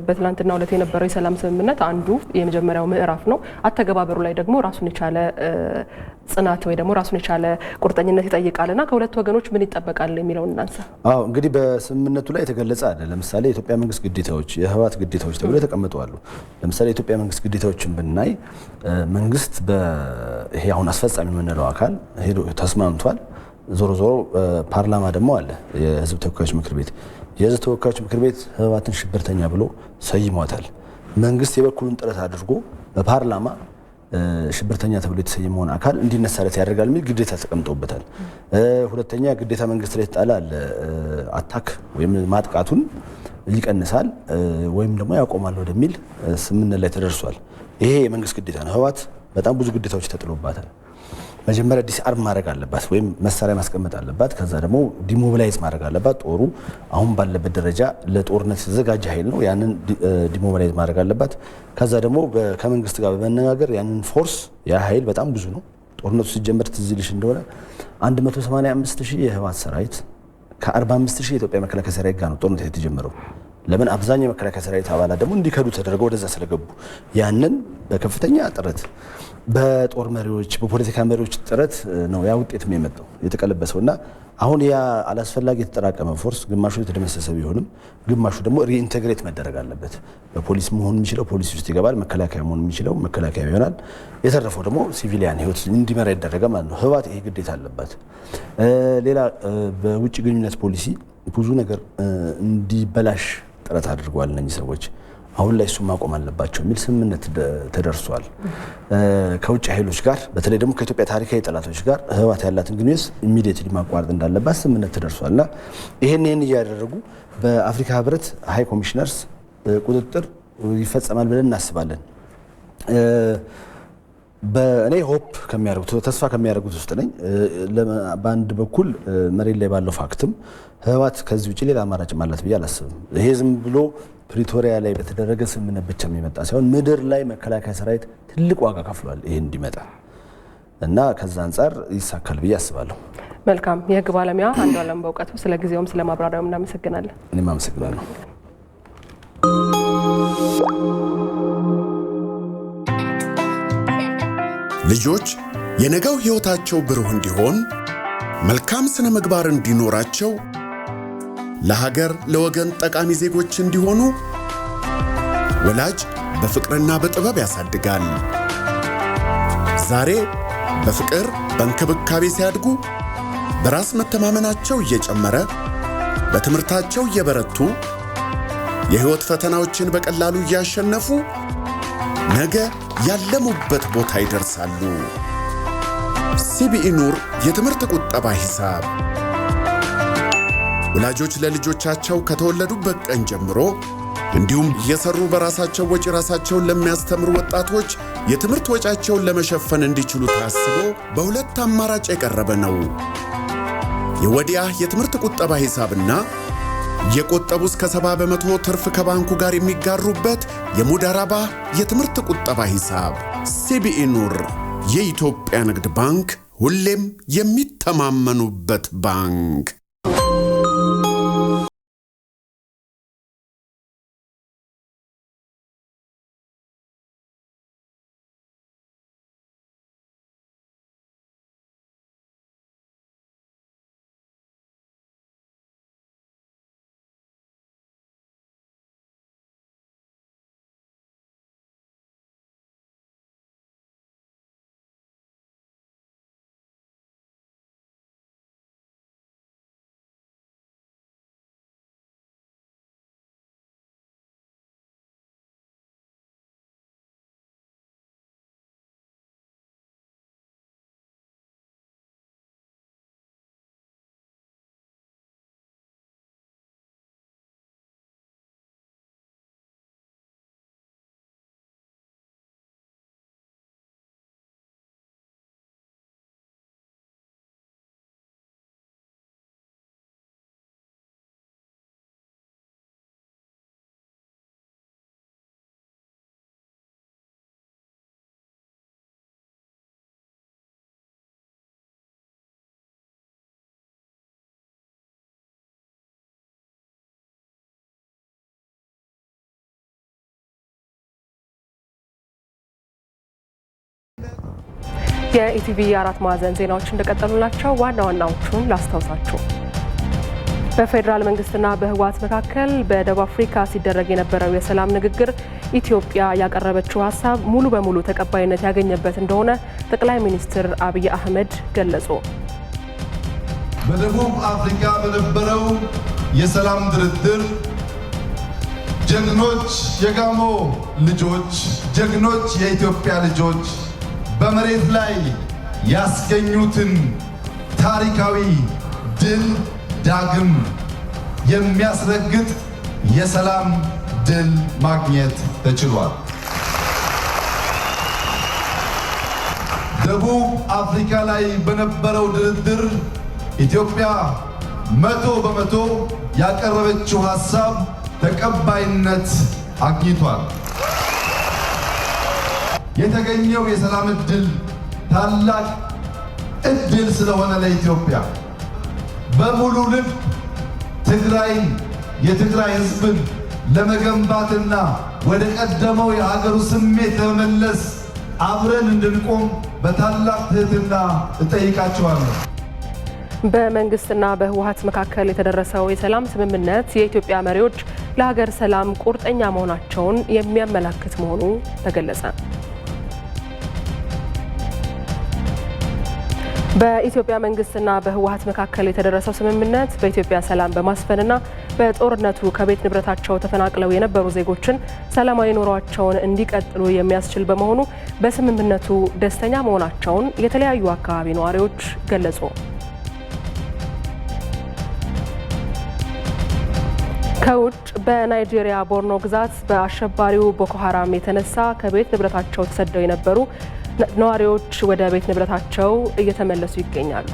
በትላንትናው ዕለት የነበረው የሰላም ስምምነት አንዱ የመጀመሪያው ምዕራፍ ነው። አተገባበሩ ላይ ደግሞ ራሱን የቻለ ጽናት ወይ ደግሞ ራሱን የቻለ ቁርጠኝነት ይጠይቃልና ከሁለት ወገኖች ምን ይጠበቃል የሚለውን እናንሳ። አዎ እንግዲህ በስምምነቱ ላይ የተገለጸ አለ። ለምሳሌ የኢትዮጵያ መንግስት ግዴታዎች፣ የህወሓት ግዴታዎች ተብሎ የተቀመጡ አሉ። ለምሳሌ የኢትዮጵያ መንግስት ግዴታዎችን ብናይ መንግስት ይሄ አሁን አስፈጻሚ የምንለው አካል ሄዶ ተስማምቷል። ዞሮ ዞሮ ፓርላማ ደግሞ አለ፣ የህዝብ ተወካዮች ምክር ቤት። የህዝብ ተወካዮች ምክር ቤት ህወሓትን ሽብርተኛ ብሎ ሰይሟታል። መንግስት የበኩሉን ጥረት አድርጎ በፓርላማ ሽብርተኛ ተብሎ የተሰየመውን አካል እንዲነሳለት ያደርጋል የሚል ግዴታ ተቀምጦበታል። ሁለተኛ ግዴታ መንግስት ላይ ተጣለ አለ አታክ ወይም ማጥቃቱን ይቀንሳል ወይም ደግሞ ያቆማል ወደሚል ስምምነት ላይ ተደርሷል። ይሄ የመንግስት ግዴታ ነው። ህወሓት በጣም ብዙ ግዴታዎች ተጥሎባታል። መጀመሪያ ዲስአርም ማድረግ አለባት ወይም መሳሪያ ማስቀመጥ አለባት። ከዛ ደግሞ ዲሞቢላይዝ ማድረግ አለባት። ጦሩ አሁን ባለበት ደረጃ ለጦርነት የተዘጋጀ ኃይል ነው። ያንን ዲሞቢላይዝ ማድረግ አለባት። ከዛ ደግሞ ከመንግስት ጋር በመነጋገር ያንን ፎርስ ያ ኃይል በጣም ብዙ ነው። ጦርነቱ ሲጀመር ትዝ ይልሽ እንደሆነ 185,000 የህወሓት ሰራዊት ከ45,000 የኢትዮጵያ መከላከያ ሰራዊት ጋር ነው ጦርነት የተጀመረው። ለምን አብዛኛው የመከላከያ ሰራዊት አባላት ደግሞ እንዲከዱ ተደርገው ወደዛ ስለገቡ ያንን በከፍተኛ ጥረት በጦር መሪዎች በፖለቲካ መሪዎች ጥረት ነው ያ ውጤትም የመጣው የተቀለበሰውና አሁን ያ አላስፈላጊ የተጠራቀመ ፎርስ ግማሹ የተደመሰሰ ቢሆንም ግማሹ ደግሞ ሪኢንቴግሬት መደረግ አለበት። በፖሊስ መሆን የሚችለው ፖሊስ ውስጥ ይገባል፣ መከላከያ መሆን የሚችለው መከላከያ ይሆናል። የተረፈው ደግሞ ሲቪሊያን ህይወት እንዲመራ ይደረጋል ማለት ነው። ህወሓት ይሄ ግዴታ አለባት። ሌላ በውጭ ግንኙነት ፖሊሲ ብዙ ነገር እንዲበላሽ ጥረት አድርገዋል እነዚህ ሰዎች። አሁን ላይ እሱ ማቆም አለባቸው የሚል ስምምነት ተደርሷል። ከውጭ ኃይሎች ጋር በተለይ ደግሞ ከኢትዮጵያ ታሪካዊ ጠላቶች ጋር ህወሓት ያላትን ግንኙነት ኢሚዲየትሊ ማቋረጥ እንዳለባት ስምምነት ተደርሷልና ይሄን እያደረጉ በአፍሪካ ህብረት ሃይ ኮሚሽነርስ ቁጥጥር ይፈጸማል ብለን እናስባለን። በእኔ ሆፕ ከሚያደርጉት ተስፋ ከሚያደርጉት ውስጥ ነኝ። በአንድ በኩል መሬት ላይ ባለው ፋክትም ህወሓት ከዚህ ውጭ ሌላ አማራጭ ማለት ብዬ አላስብም። ይሄ ዝም ብሎ ፕሪቶሪያ ላይ በተደረገ ስምምነት ብቻ የሚመጣ ሳይሆን ምድር ላይ መከላከያ ሰራዊት ትልቅ ዋጋ ከፍሏል ይሄ እንዲመጣ እና ከዛ አንጻር ይሳካል ብዬ አስባለሁ። መልካም። የህግ ባለሙያ አንዱዓለም በእውቀቱ ስለ ጊዜውም ስለ ማብራሪያውም እናመሰግናለን። እኔም አመሰግናለሁ። ልጆች የነገው ህይወታቸው ብሩህ እንዲሆን መልካም ስነ ምግባር እንዲኖራቸው ለሀገር ለወገን ጠቃሚ ዜጎች እንዲሆኑ ወላጅ በፍቅርና በጥበብ ያሳድጋል። ዛሬ በፍቅር በእንክብካቤ ሲያድጉ በራስ መተማመናቸው እየጨመረ በትምህርታቸው እየበረቱ የህይወት ፈተናዎችን በቀላሉ እያሸነፉ ነገ ያለሙበት ቦታ ይደርሳሉ። ሲቢኢ ኑር የትምህርት ቁጠባ ሂሳብ ወላጆች ለልጆቻቸው ከተወለዱበት ቀን ጀምሮ እንዲሁም እየሰሩ በራሳቸው ወጪ ራሳቸውን ለሚያስተምሩ ወጣቶች የትምህርት ወጪያቸውን ለመሸፈን እንዲችሉ ታስቦ በሁለት አማራጭ የቀረበ ነው። የወዲያ የትምህርት ቁጠባ ሂሳብና የቆጠቡ እስከ 70% ትርፍ ከባንኩ ጋር የሚጋሩበት የሙዳራባ የትምህርት ቁጠባ ሂሳብ። ሲቢኢ ኑር የኢትዮጵያ ንግድ ባንክ፣ ሁሌም የሚተማመኑበት ባንክ። የኢቲቪ 4 ማዕዘን ዜናዎች እንደቀጠሉ ናቸው። ዋና ዋናዎቹን ላስታውሳችሁ። በፌዴራል መንግስትና በህወሓት መካከል በደቡብ አፍሪካ ሲደረግ የነበረው የሰላም ንግግር ኢትዮጵያ ያቀረበችው ሀሳብ ሙሉ በሙሉ ተቀባይነት ያገኘበት እንደሆነ ጠቅላይ ሚኒስትር አብይ አህመድ ገለጹ። በደቡብ አፍሪካ በነበረው የሰላም ድርድር ጀግኖች የጋሞ ልጆች፣ ጀግኖች የኢትዮጵያ ልጆች በመሬት ላይ ያስገኙትን ታሪካዊ ድል ዳግም የሚያስረግጥ የሰላም ድል ማግኘት ተችሏል። ደቡብ አፍሪካ ላይ በነበረው ድርድር ኢትዮጵያ 100% ያቀረበችው ሀሳብ ተቀባይነት አግኝቷል። የተገኘው የሰላም እድል ታላቅ እድል ስለሆነ ለኢትዮጵያ በሙሉ ልብ ትግራይን የትግራይ ህዝብን ለመገንባትና ወደ ቀደመው የሀገሩ ስሜት ለመመለስ አብረን እንድንቆም በታላቅ ትህትና እጠይቃችኋለሁ። በመንግስትና በህወሓት መካከል የተደረሰው የሰላም ስምምነት የኢትዮጵያ መሪዎች ለሀገር ሰላም ቁርጠኛ መሆናቸውን የሚያመላክት መሆኑ ተገለጸ። በኢትዮጵያ መንግስትና በህወሓት መካከል የተደረሰው ስምምነት በኢትዮጵያ ሰላም በማስፈንና በጦርነቱ ከቤት ንብረታቸው ተፈናቅለው የነበሩ ዜጎችን ሰላማዊ ኑሯቸውን እንዲቀጥሉ የሚያስችል በመሆኑ በስምምነቱ ደስተኛ መሆናቸውን የተለያዩ አካባቢ ነዋሪዎች ገለጹ። ከውጭ በናይጄሪያ ቦርኖ ግዛት በአሸባሪው ቦኮ ሀራም የተነሳ ከቤት ንብረታቸው ተሰደው የነበሩ ነዋሪዎች ወደ ቤት ንብረታቸው እየተመለሱ ይገኛሉ።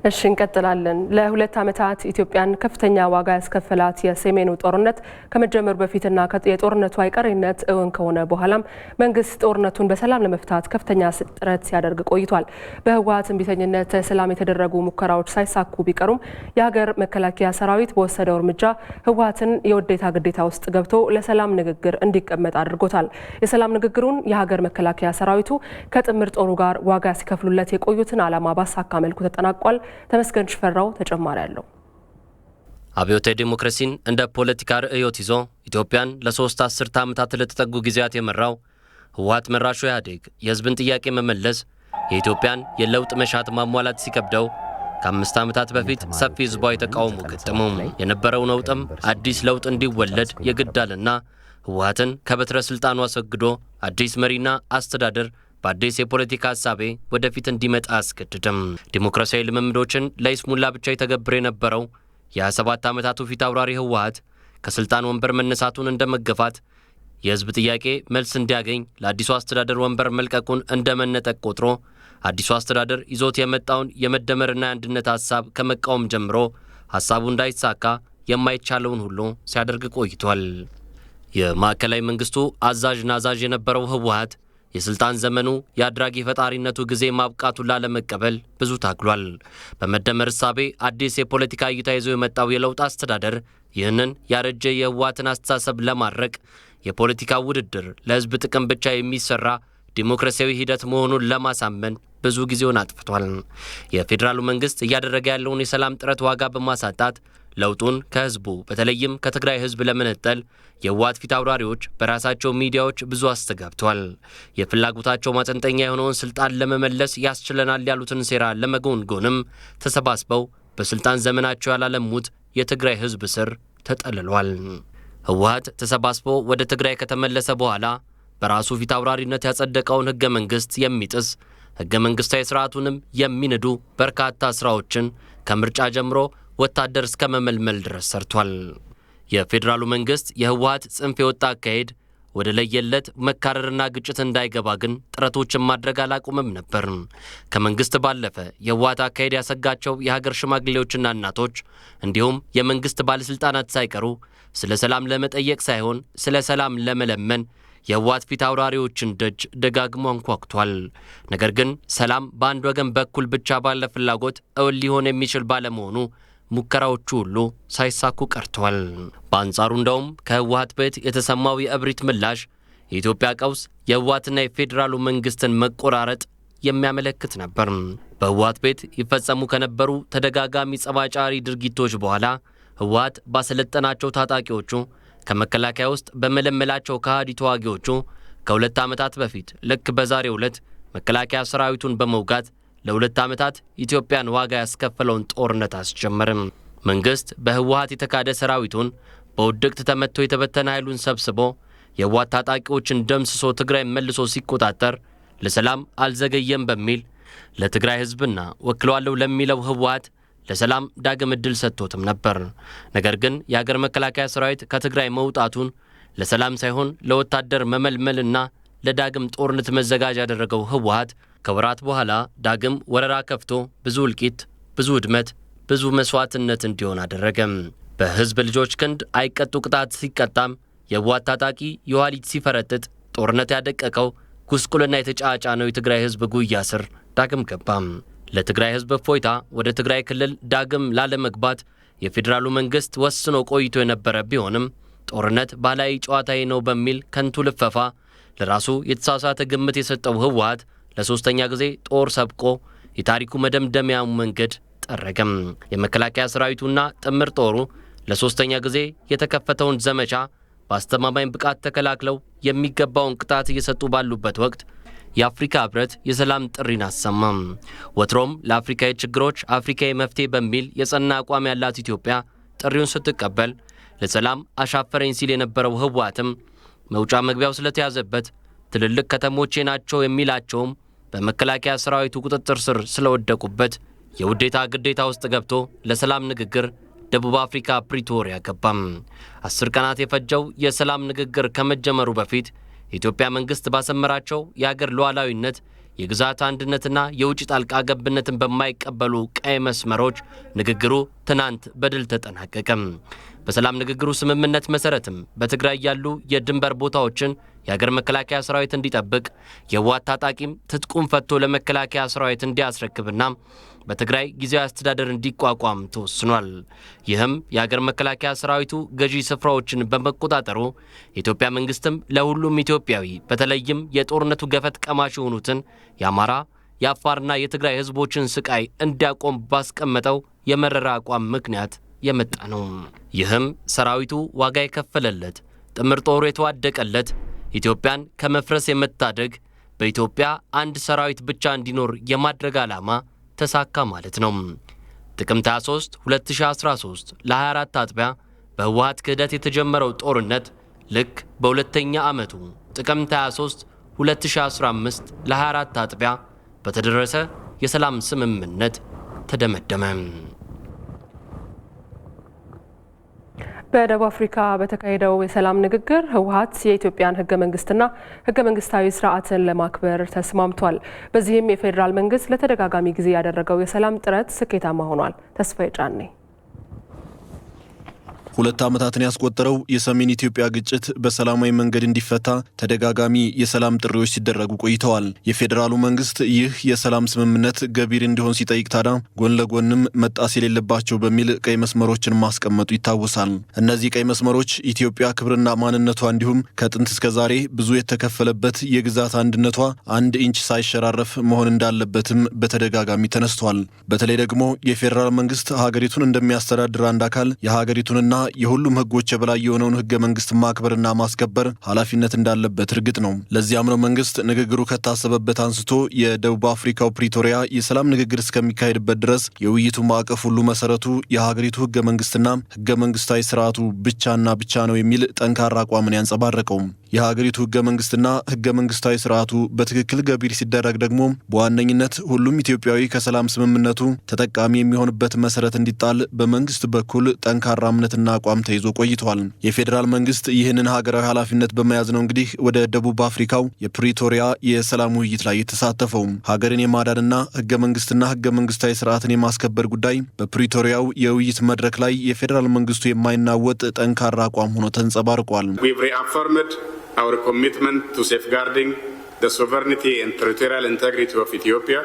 እሺ እንቀጥላለን። ለ2 ዓመታት ኢትዮጵያን ከፍተኛ ዋጋ ያስከፈላት የሰሜኑ ጦርነት ከመጀመሩ በፊትና የጦርነቱ አይቀሬነት እውን ከሆነ በኋላም መንግስት ጦርነቱን በሰላም ለመፍታት ከፍተኛ ጥረት ሲያደርግ ቆይቷል። በህወሓት እምቢተኝነት ሰላም የተደረጉ ሙከራዎች ሳይሳኩ ቢቀሩም የሀገር መከላከያ ሰራዊት በወሰደው እርምጃ ህወሓትን የውዴታ ግዴታ ውስጥ ገብቶ ለሰላም ንግግር እንዲቀመጥ አድርጎታል። የሰላም ንግግሩን የሀገር መከላከያ ሰራዊቱ ከጥምር ጦሩ ጋር ዋጋ ሲከፍሉለት የቆዩትን ዓላማ ባሳካ መልኩ ተጠናቋል። ተመስገን ሽፈራው ተጨማሪ አለው። አብዮታዊ ዲሞክራሲን እንደ ፖለቲካ ርዕዮት ይዞ ኢትዮጵያን ለ3 አስርተ ዓመታት ለተጠጉ ጊዜያት የመራው ህወሓት መራሹ ኢህአዴግ የህዝብን ጥያቄ መመለስ የኢትዮጵያን የለውጥ መሻት ማሟላት ሲከብደው ከ5 ዓመታት በፊት ሰፊ ህዝባዊ ተቃውሞ ገጠመው። የነበረው ነውጥም አዲስ ለውጥ እንዲወለድ የግዳልና ህወሓትን ከበትረ ስልጣኑ አስወግዶ አዲስ መሪና አስተዳደር በአዲስ የፖለቲካ ሀሳቤ ወደፊት እንዲመጣ አስገድደም። ዲሞክራሲያዊ ልምምዶችን ለይስሙላ ብቻ የተገብረ የነበረው የ27 ዓመታቱ ፊት አውራሪ ህወሓት ከስልጣን ወንበር መነሳቱን እንደመገፋት የህዝብ ጥያቄ መልስ እንዲያገኝ ለአዲሱ አስተዳደር ወንበር መልቀቁን እንደመነጠቅ ቆጥሮ አዲሱ አስተዳደር ይዞት የመጣውን የመደመርና የአንድነት ሀሳብ ከመቃወም ጀምሮ ሀሳቡ እንዳይሳካ የማይቻለውን ሁሉ ሲያደርግ ቆይቷል። የማዕከላዊ መንግስቱ አዛዥ ናዛዥ የነበረው ህወሓት የስልጣን ዘመኑ የአድራጊ ፈጣሪነቱ ጊዜ ማብቃቱን ላለመቀበል ብዙ ታግሏል። በመደመር እሳቤ አዲስ የፖለቲካ እይታ ይዞ የመጣው የለውጥ አስተዳደር ይህንን ያረጀ የህወሓትን አስተሳሰብ ለማድረቅ የፖለቲካ ውድድር ለህዝብ ጥቅም ብቻ የሚሰራ ዲሞክራሲያዊ ሂደት መሆኑን ለማሳመን ብዙ ጊዜውን አጥፍቷል። የፌዴራሉ መንግስት እያደረገ ያለውን የሰላም ጥረት ዋጋ በማሳጣት ለውጡን ከህዝቡ በተለይም ከትግራይ ህዝብ ለመነጠል የህወሓት ፊት አውራሪዎች በራሳቸው ሚዲያዎች ብዙ አስተጋብተዋል። የፍላጎታቸው ማጠንጠኛ የሆነውን ስልጣን ለመመለስ ያስችለናል ያሉትን ሴራ ለመጎንጎንም ተሰባስበው በስልጣን ዘመናቸው ያላለሙት የትግራይ ህዝብ ስር ተጠልሏል። ህወሓት ተሰባስቦ ወደ ትግራይ ከተመለሰ በኋላ በራሱ ፊት አውራሪነት ያጸደቀውን ህገ መንግስት የሚጥስ ህገ መንግስታዊ ስርዓቱንም የሚንዱ በርካታ ስራዎችን ከምርጫ ጀምሮ ወታደር እስከ መመልመል ድረስ ሰርቷል። የፌዴራሉ መንግስት የህወሓት ጽንፍ የወጣ አካሄድ ወደ ለየለት መካረርና ግጭት እንዳይገባ ግን ጥረቶችን ማድረግ አላቁምም ነበር። ከመንግስት ባለፈ የህወሓት አካሄድ ያሰጋቸው የሀገር ሽማግሌዎችና እናቶች እንዲሁም የመንግስት ባለስልጣናት ሳይቀሩ ስለ ሰላም ለመጠየቅ ሳይሆን ስለ ሰላም ለመለመን የህወሓት ፊት አውራሪዎችን ደጅ ደጋግሞ አንኳኩቷል። ነገር ግን ሰላም በአንድ ወገን በኩል ብቻ ባለ ፍላጎት እውን ሊሆን የሚችል ባለመሆኑ ሙከራዎቹ ሁሉ ሳይሳኩ ቀርተዋል። በአንጻሩ እንደውም ከህወሓት ቤት የተሰማው የእብሪት ምላሽ የኢትዮጵያ ቀውስ የህወሓትና የፌዴራሉ መንግስትን መቆራረጥ የሚያመለክት ነበር። በህወሓት ቤት ይፈጸሙ ከነበሩ ተደጋጋሚ ጸባጫሪ ድርጊቶች በኋላ ህወሓት ባሰለጠናቸው ታጣቂዎቹ ከመከላከያ ውስጥ በመለመላቸው ከሃዲ ተዋጊዎቹ ከሁለት ዓመታት በፊት ልክ በዛሬው ዕለት መከላከያ ሰራዊቱን በመውጋት ለሁለት ዓመታት ኢትዮጵያን ዋጋ ያስከፈለውን ጦርነት አስጀመረም። መንግስት በህወሓት የተካደ ሰራዊቱን በውድቅት ተመትቶ የተበተነ ኃይሉን ሰብስቦ የህወሓት ታጣቂዎችን ደምስሶ ትግራይ መልሶ ሲቆጣጠር ለሰላም አልዘገየም በሚል ለትግራይ ህዝብና ወክለዋለሁ ለሚለው ህወሓት ለሰላም ዳግም ዕድል ሰጥቶትም ነበር። ነገር ግን የሀገር መከላከያ ሰራዊት ከትግራይ መውጣቱን ለሰላም ሳይሆን ለወታደር መመልመልና ለዳግም ጦርነት መዘጋጅ ያደረገው ህወሓት ከወራት በኋላ ዳግም ወረራ ከፍቶ ብዙ እልቂት፣ ብዙ ውድመት፣ ብዙ መስዋዕትነት እንዲሆን አደረገም። በህዝብ ልጆች ክንድ አይቀጡ ቅጣት ሲቀጣም የህወሓት ታጣቂ የኋሊት ሲፈረጥጥ ጦርነት ያደቀቀው ጉስቁልና የተጫጫነው የትግራይ ህዝብ ጉያ ስር ዳግም ገባም። ለትግራይ ህዝብ እፎይታ ወደ ትግራይ ክልል ዳግም ላለመግባት የፌዴራሉ መንግስት ወስኖ ቆይቶ የነበረ ቢሆንም ጦርነት ባህላዊ ጨዋታዬ ነው በሚል ከንቱ ልፈፋ ለራሱ የተሳሳተ ግምት የሰጠው ህወሓት ለሶስተኛ ጊዜ ጦር ሰብቆ የታሪኩ መደምደሚያው መንገድ ጠረገም። የመከላከያ ሰራዊቱና ጥምር ጦሩ ለሶስተኛ ጊዜ የተከፈተውን ዘመቻ በአስተማማኝ ብቃት ተከላክለው የሚገባውን ቅጣት እየሰጡ ባሉበት ወቅት የአፍሪካ ህብረት የሰላም ጥሪን አሰማም። ወትሮም ለአፍሪካዊ ችግሮች አፍሪካዊ መፍትሄ በሚል የጸና አቋም ያላት ኢትዮጵያ ጥሪውን ስትቀበል ለሰላም አሻፈረኝ ሲል የነበረው ህወሓትም መውጫ መግቢያው ስለተያዘበት ትልልቅ ከተሞቼ ናቸው የሚላቸውም በመከላከያ ሰራዊቱ ቁጥጥር ስር ስለወደቁበት የውዴታ ግዴታ ውስጥ ገብቶ ለሰላም ንግግር ደቡብ አፍሪካ ፕሪቶሪያ ገባም። 10 ቀናት የፈጀው የሰላም ንግግር ከመጀመሩ በፊት የኢትዮጵያ መንግስት ባሰመራቸው የሀገር ሉዓላዊነት፣ የግዛት አንድነትና የውጭ ጣልቃ ገብነትን በማይቀበሉ ቀይ መስመሮች ንግግሩ ትናንት በድል ተጠናቀቀም። በሰላም ንግግሩ ስምምነት መሰረትም በትግራይ ያሉ የድንበር ቦታዎችን የሀገር መከላከያ ሰራዊት እንዲጠብቅ፣ የህወሓት ታጣቂም ትጥቁን ፈቶ ለመከላከያ ሰራዊት እንዲያስረክብና በትግራይ ጊዜያዊ አስተዳደር እንዲቋቋም ተወስኗል። ይህም የሀገር መከላከያ ሰራዊቱ ገዢ ስፍራዎችን በመቆጣጠሩ የኢትዮጵያ መንግስትም ለሁሉም ኢትዮጵያዊ በተለይም የጦርነቱ ገፈት ቀማሽ የሆኑትን የአማራ፣ የአፋርና የትግራይ ህዝቦችን ስቃይ እንዲያቆም ባስቀመጠው የመረራ አቋም ምክንያት የመጣ ነው። ይህም ሰራዊቱ ዋጋ የከፈለለት፣ ጥምር ጦሩ የተዋደቀለት፣ ኢትዮጵያን ከመፍረስ የመታደግ በኢትዮጵያ አንድ ሰራዊት ብቻ እንዲኖር የማድረግ ዓላማ ተሳካ ማለት ነው። ጥቅምት 23 2013 ለ24 አጥቢያ በህወሓት ክህደት የተጀመረው ጦርነት ልክ በሁለተኛ ዓመቱ ጥቅምት 23 2015 ለ24 አጥቢያ በተደረሰ የሰላም ስምምነት ተደመደመ። በደቡብ አፍሪካ በተካሄደው የሰላም ንግግር ህወሓት የኢትዮጵያን ህገ መንግስትና ህገ መንግስታዊ ስርዓትን ለማክበር ተስማምቷል። በዚህም የፌዴራል መንግስት ለተደጋጋሚ ጊዜ ያደረገው የሰላም ጥረት ስኬታማ ሆኗል። ተስፋዬ ጫኔ 2 ዓመታትን ያስቆጠረው የሰሜን ኢትዮጵያ ግጭት በሰላማዊ መንገድ እንዲፈታ ተደጋጋሚ የሰላም ጥሪዎች ሲደረጉ ቆይተዋል። የፌዴራሉ መንግስት ይህ የሰላም ስምምነት ገቢር እንዲሆን ሲጠይቅ ታዲያ ጎን ለጎንም መጣስ የሌለባቸው በሚል ቀይ መስመሮችን ማስቀመጡ ይታወሳል። እነዚህ ቀይ መስመሮች ኢትዮጵያ ክብርና ማንነቷ እንዲሁም ከጥንት እስከ ዛሬ ብዙ የተከፈለበት የግዛት አንድነቷ 1 ኢንች ሳይሸራረፍ መሆን እንዳለበትም በተደጋጋሚ ተነስቷል። በተለይ ደግሞ የፌዴራል መንግስት ሀገሪቱን እንደሚያስተዳድር አንድ አካል የሀገሪቱንና የሁሉም ህጎች የበላይ የሆነውን ህገ መንግስት ማክበርና ማስከበር ኃላፊነት እንዳለበት እርግጥ ነው። ለዚያም ነው መንግስት ንግግሩ ከታሰበበት አንስቶ የደቡብ አፍሪካው ፕሪቶሪያ የሰላም ንግግር እስከሚካሄድበት ድረስ የውይይቱ ማዕቀፍ ሁሉ መሰረቱ የሀገሪቱ ህገ መንግስትና ህገ መንግስታዊ ስርዓቱ ብቻና ብቻ ነው የሚል ጠንካራ አቋምን ያንጸባረቀው። የሀገሪቱ ህገ መንግስትና ህገ መንግስታዊ ስርዓቱ በትክክል ገቢር ሲደረግ ደግሞ በዋነኝነት ሁሉም ኢትዮጵያዊ ከሰላም ስምምነቱ ተጠቃሚ የሚሆንበት መሰረት እንዲጣል በመንግስት በኩል ጠንካራ እምነትና አቋም ተይዞ ቆይቷል። የፌዴራል መንግስት ይህንን ሀገራዊ ኃላፊነት በመያዝ ነው እንግዲህ ወደ ደቡብ አፍሪካው የፕሪቶሪያ የሰላም ውይይት ላይ የተሳተፈው። ሀገርን የማዳንና ህገ መንግስትና ህገ መንግስታዊ ስርዓትን የማስከበር ጉዳይ በፕሪቶሪያው የውይይት መድረክ ላይ የፌዴራል መንግስቱ የማይናወጥ ጠንካራ አቋም ሆኖ ተንጸባርቋል። Our commitment to safeguarding the sovereignty and territorial integrity of Ethiopia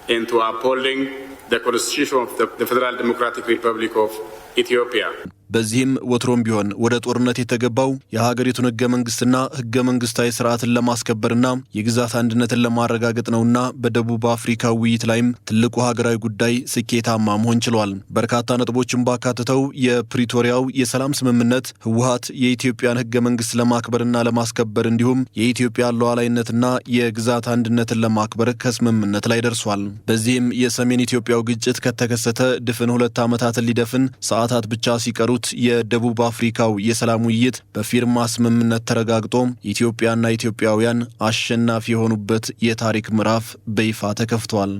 and to upholding the Constitution of the Federal Democratic Republic of Ethiopia. በዚህም ወትሮም ቢሆን ወደ ጦርነት የተገባው የሀገሪቱን ህገ መንግስትና ህገ መንግስታዊ ስርዓትን ለማስከበርና የግዛት አንድነትን ለማረጋገጥ ነውና በደቡብ አፍሪካ ውይይት ላይም ትልቁ ሀገራዊ ጉዳይ ስኬታማ መሆን ችሏል። በርካታ ነጥቦችን ባካተተው የፕሪቶሪያው የሰላም ስምምነት ህወሓት የኢትዮጵያን ህገ መንግስት ለማክበርና ለማስከበር እንዲሁም የኢትዮጵያን ሉዓላዊነትና የግዛት አንድነትን ለማክበር ከስምምነት ላይ ደርሷል። በዚህም የሰሜን ኢትዮጵያው ግጭት ከተከሰተ ድፍን 2 ዓመታትን ሊደፍን ሰዓታት ብቻ ሲቀሩት የደቡብ አፍሪካው የሰላም ውይይት በፊርማ ስምምነት ተረጋግጦ ኢትዮጵያና ኢትዮጵያውያን አሸናፊ የሆኑበት የታሪክ ምዕራፍ በይፋ ተከፍቷል።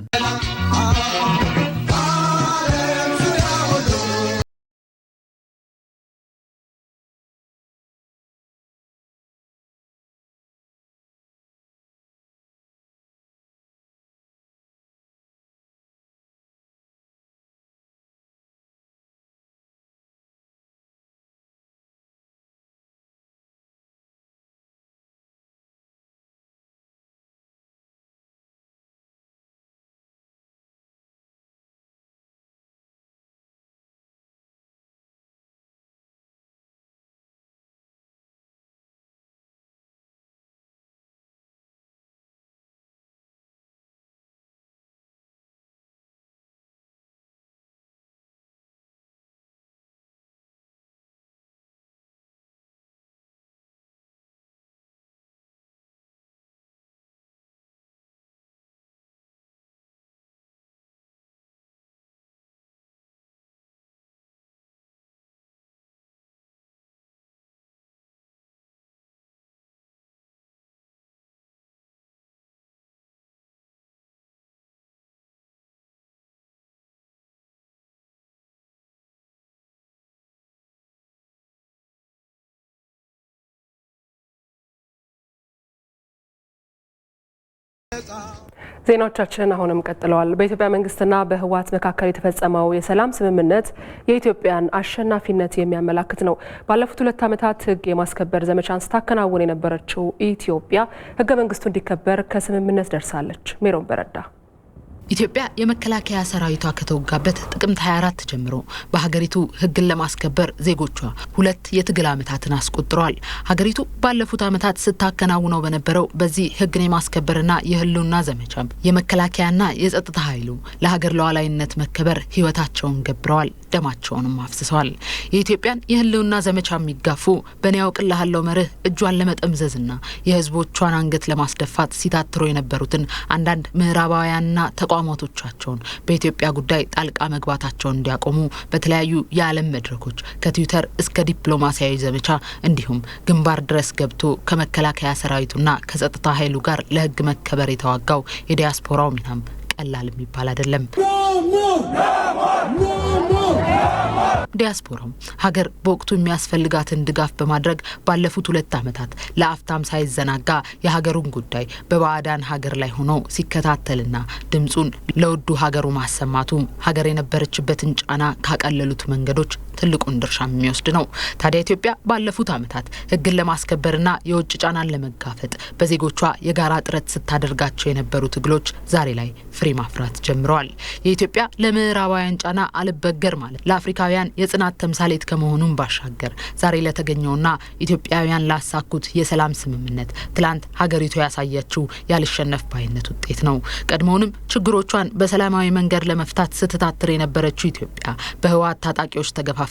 ዜናዎቻችን አሁንም ቀጥለዋል። በኢትዮጵያ መንግስትና በህወሓት መካከል የተፈጸመው የሰላም ስምምነት የኢትዮጵያን አሸናፊነት የሚያመላክት ነው። ባለፉት 2 ዓመታት ህግ የማስከበር ዘመቻን ስታከናውን የነበረችው ኢትዮጵያ ህገ መንግስቱ እንዲከበር ከስምምነት ደርሳለች። ሜሮን በረዳ ኢትዮጵያ የመከላከያ ሰራዊቷ ከተወጋበት ጥቅምት 24 ጀምሮ በሀገሪቱ ህግን ለማስከበር ዜጎቿ 2 የትግል ዓመታትን አስቆጥረዋል። ሀገሪቱ ባለፉት ዓመታት ስታከናውነው በነበረው በዚህ ህግን የማስከበርና የህልውና ዘመቻም የመከላከያና የጸጥታ ኃይሉ ለሀገር ሉዓላዊነት መከበር ህይወታቸውን ገብረዋል፣ ደማቸውንም አፍስሰዋል። የኢትዮጵያን የህልውና ዘመቻ የሚጋፉ በኔ ያውቅልሃለሁ መርህ እጇን ለመጠምዘዝና የህዝቦቿን አንገት ለማስደፋት ሲታትሩ የነበሩትን አንዳንድ ምዕራባውያንና ተቋማቶቻቸውን በኢትዮጵያ ጉዳይ ጣልቃ መግባታቸውን እንዲያቆሙ በተለያዩ የዓለም መድረኮች ከትዊተር እስከ ዲፕሎማሲያዊ ዘመቻ እንዲሁም ግንባር ድረስ ገብቶ ከመከላከያ ሰራዊቱና ከጸጥታ ኃይሉ ጋር ለህግ መከበር የተዋጋው የዲያስፖራው ሚናም ቀላል የሚባል አይደለም። ዲያስፖራው ሀገር በወቅቱ የሚያስፈልጋትን ድጋፍ በማድረግ ባለፉት 2 ዓመታት ለአፍታም ሳይዘናጋ የሀገሩን ጉዳይ በባዕዳን ሀገር ላይ ሆኖ ሲከታተልና ድምጹን ለውዱ ሀገሩ ማሰማቱ ሀገር የነበረችበትን ጫና ካቀለሉት መንገዶች ትልቁን ድርሻ የሚወስድ ነው። ታዲያ ኢትዮጵያ ባለፉት ዓመታት ሕግን ለማስከበርና የውጭ ጫናን ለመጋፈጥ በዜጎቿ የጋራ ጥረት ስታደርጋቸው የነበሩ ትግሎች ዛሬ ላይ ፍሬ ማፍራት ጀምረዋል። የኢትዮጵያ ለምዕራባውያን ጫና አልበገር ማለት ለአፍሪካውያን የጽናት ተምሳሌት ከመሆኑም ባሻገር ዛሬ ለተገኘውና ኢትዮጵያውያን ላሳኩት የሰላም ስምምነት ትላንት ሀገሪቱ ያሳየችው ያልሸነፍ ባይነት ውጤት ነው። ቀድሞውንም ችግሮቿን በሰላማዊ መንገድ ለመፍታት ስትታትር የነበረችው ኢትዮጵያ በህወሓት ታጣቂዎች ተገፋፍታ